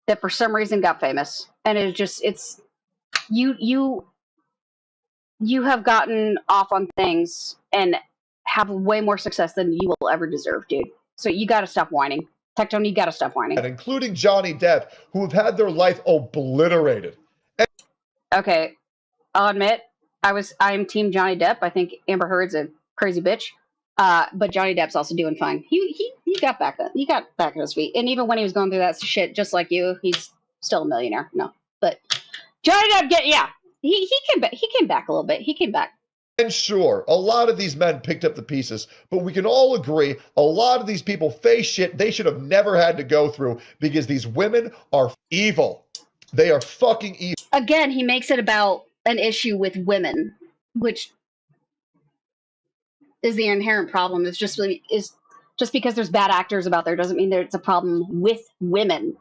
that for some reason got famous. And you have gotten off on things and have way more success than you will ever deserve, dude. So you gotta stop whining. Tectone, you gotta stop whining. And including Johnny Depp, who have had their life obliterated. Okay, I'll admit, I'm team Johnny Depp. I think Amber Heard's a crazy bitch. But Johnny Depp's also doing fine. He got back on his feet. And even when he was going through that shit, just like you, he's still a millionaire. No. But Johnny Depp, he came back a little bit. He came back. And sure, a lot of these men picked up the pieces, but we can all agree a lot of these people face shit they should have never had to go through because these women are evil. They are fucking evil. Again, he makes it about an issue with women, which is the inherent problem. It's just because there's bad actors about there doesn't mean that it's a problem with women.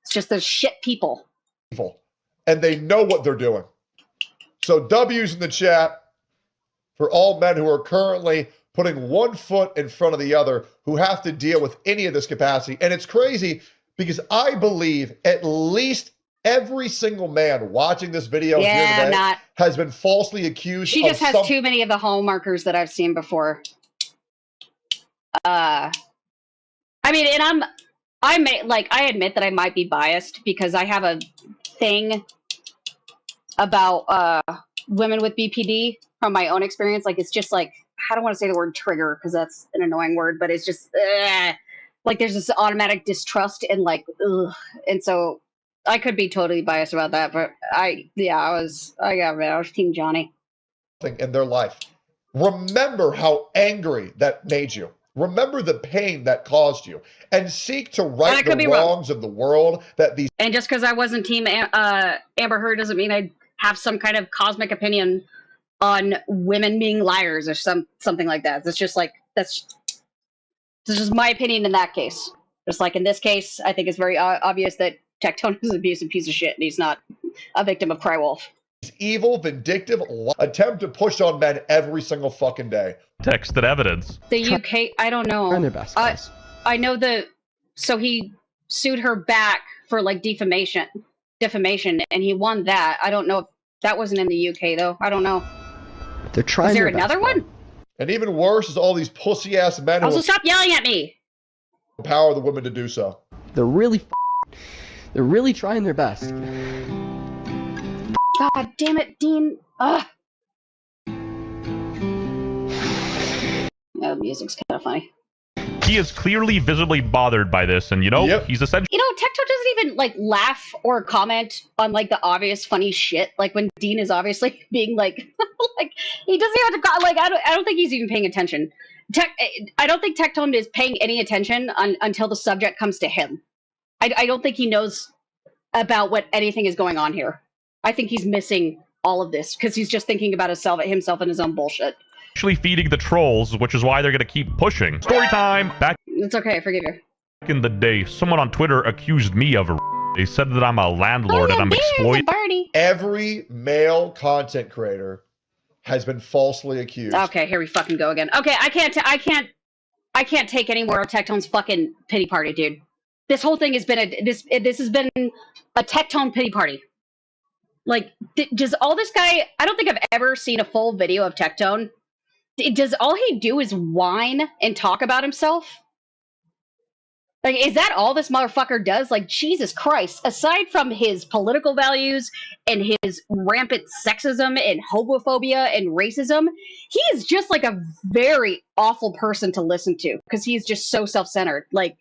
It's just there's shit people. Evil. And they know what they're doing. So W's in the chat for all men who are currently putting one foot in front of the other who have to deal with any of this capacity. And it's crazy because I believe at least every single man watching this video here today has been falsely accused. She just has too many of the hallmarkers that I've seen before. I mean, and I admit that I might be biased because I have a thing about women with BPD from my own experience. Like, it's just like, I don't want to say the word trigger because that's an annoying word, but it's just like there's this automatic distrust and like, ugh. And so I could be totally biased about that, but I was team Johnny. In their life. Remember how angry that made you. Remember the pain that caused you, and seek to right the wrongs of the world that these. And just because I wasn't team Amber Heard doesn't mean I have some kind of cosmic opinion on women being liars or something like that. It's just like that's just my opinion in that case. Just like in this case, I think it's very obvious that Tectone is an abusive piece of shit, and he's not a victim of Cry Wolf. Evil, vindictive, attempt to push on men every single fucking day. Texted evidence. The UK, I don't know. Trying their best, guys. I know so he sued her back for like defamation, and he won that. I don't know if that wasn't in the UK though. I don't know. They're trying. Is there another one? And even worse is all these pussy ass men who also stop yelling at me. Empower the women to do so. They're really trying their best. God damn it, Dean. Ugh. The music's kind of funny. He is clearly visibly bothered by this, and he's essentially... Tectone doesn't even, like, laugh or comment on, like, the obvious funny shit. Like, when Dean is obviously being, like... like, he doesn't even have to... Like, I don't think he's even paying attention. I don't think Tectone is paying any attention until the subject comes to him. I don't think he knows about what anything is going on here. I think he's missing all of this because he's just thinking about himself and his own bullshit. Actually feeding the trolls, which is why they're going to keep pushing. Story time! Back It's okay, I forgive you. in the day, someone on Twitter accused me of They said that I'm a landlord and I'm exploiting. Every male content creator has been falsely accused. Okay, here we fucking go again. Okay, I can't take any more of Tectone's fucking pity party, dude. This whole thing has been this has been a Tectone pity party. Like, does all this guy... I don't think I've ever seen a full video of Tectone. Does all he do is whine and talk about himself? Like, is that all this motherfucker does? Like, Jesus Christ. Aside from his political values and his rampant sexism and homophobia and racism, he is just like a very awful person to listen to because he's just so self-centered. Like,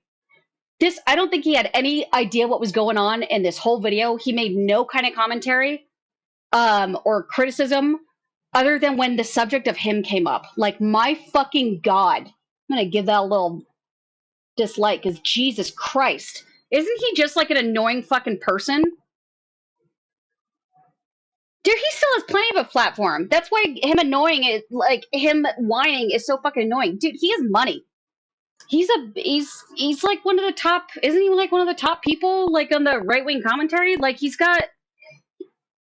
this, I don't think he had any idea what was going on in this whole video. He made no kind of commentary or criticism other than when the subject of him came up. Like, my fucking God. I'm going to give that a little dislike because Jesus Christ. Isn't he just like an annoying fucking person? Dude, he still has plenty of a platform. That's why him annoying is like him whining is so fucking annoying. Dude, he has money. He's like one of the top, isn't he like one of the top people like on the right-wing commentary? Like he's got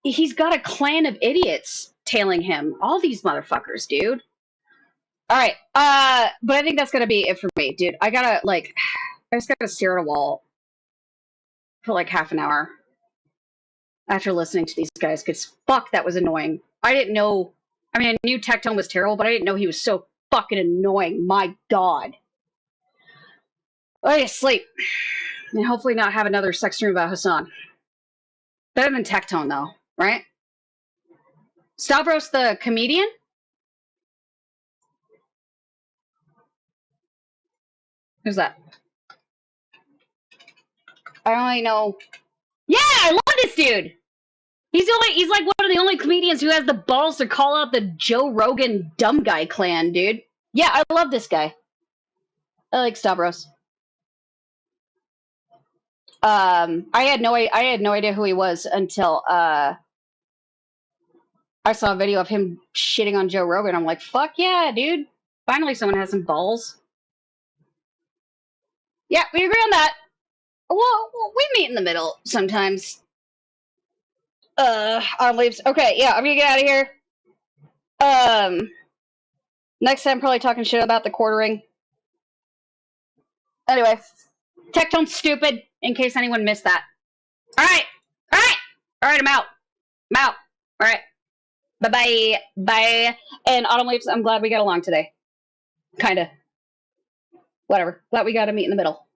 a clan of idiots tailing him. All these motherfuckers, dude. All right. But I think that's going to be it for me, dude. I just got to stare at a wall for like half an hour after listening to these guys because fuck, that was annoying. I didn't know. I mean, I knew Tectone was terrible, but I didn't know he was so fucking annoying. My God. I need to sleep and hopefully not have another sex dream about Hassan. Better than Tectone, though, right? Stavros the comedian? Who's that? I only know. Yeah, I love this dude. He's like one of the only comedians who has the balls to call out the Joe Rogan dumb guy clan, dude. Yeah, I love this guy. I like Stavros. I had no idea who he was until I saw a video of him shitting on Joe Rogan. I'm like, fuck yeah, dude. Finally someone has some balls. Yeah, we agree on that. Well, we meet in the middle sometimes. On leaves. Okay, yeah, I'm gonna get out of here. Next time probably talking shit about the quartering. Anyway, Tectone's stupid, in case anyone missed that. Alright, I'm out. Alright. Bye-bye. Bye. And Autumn Leaves, I'm glad we got along today. Kinda. Whatever. Glad we got to meet in the middle.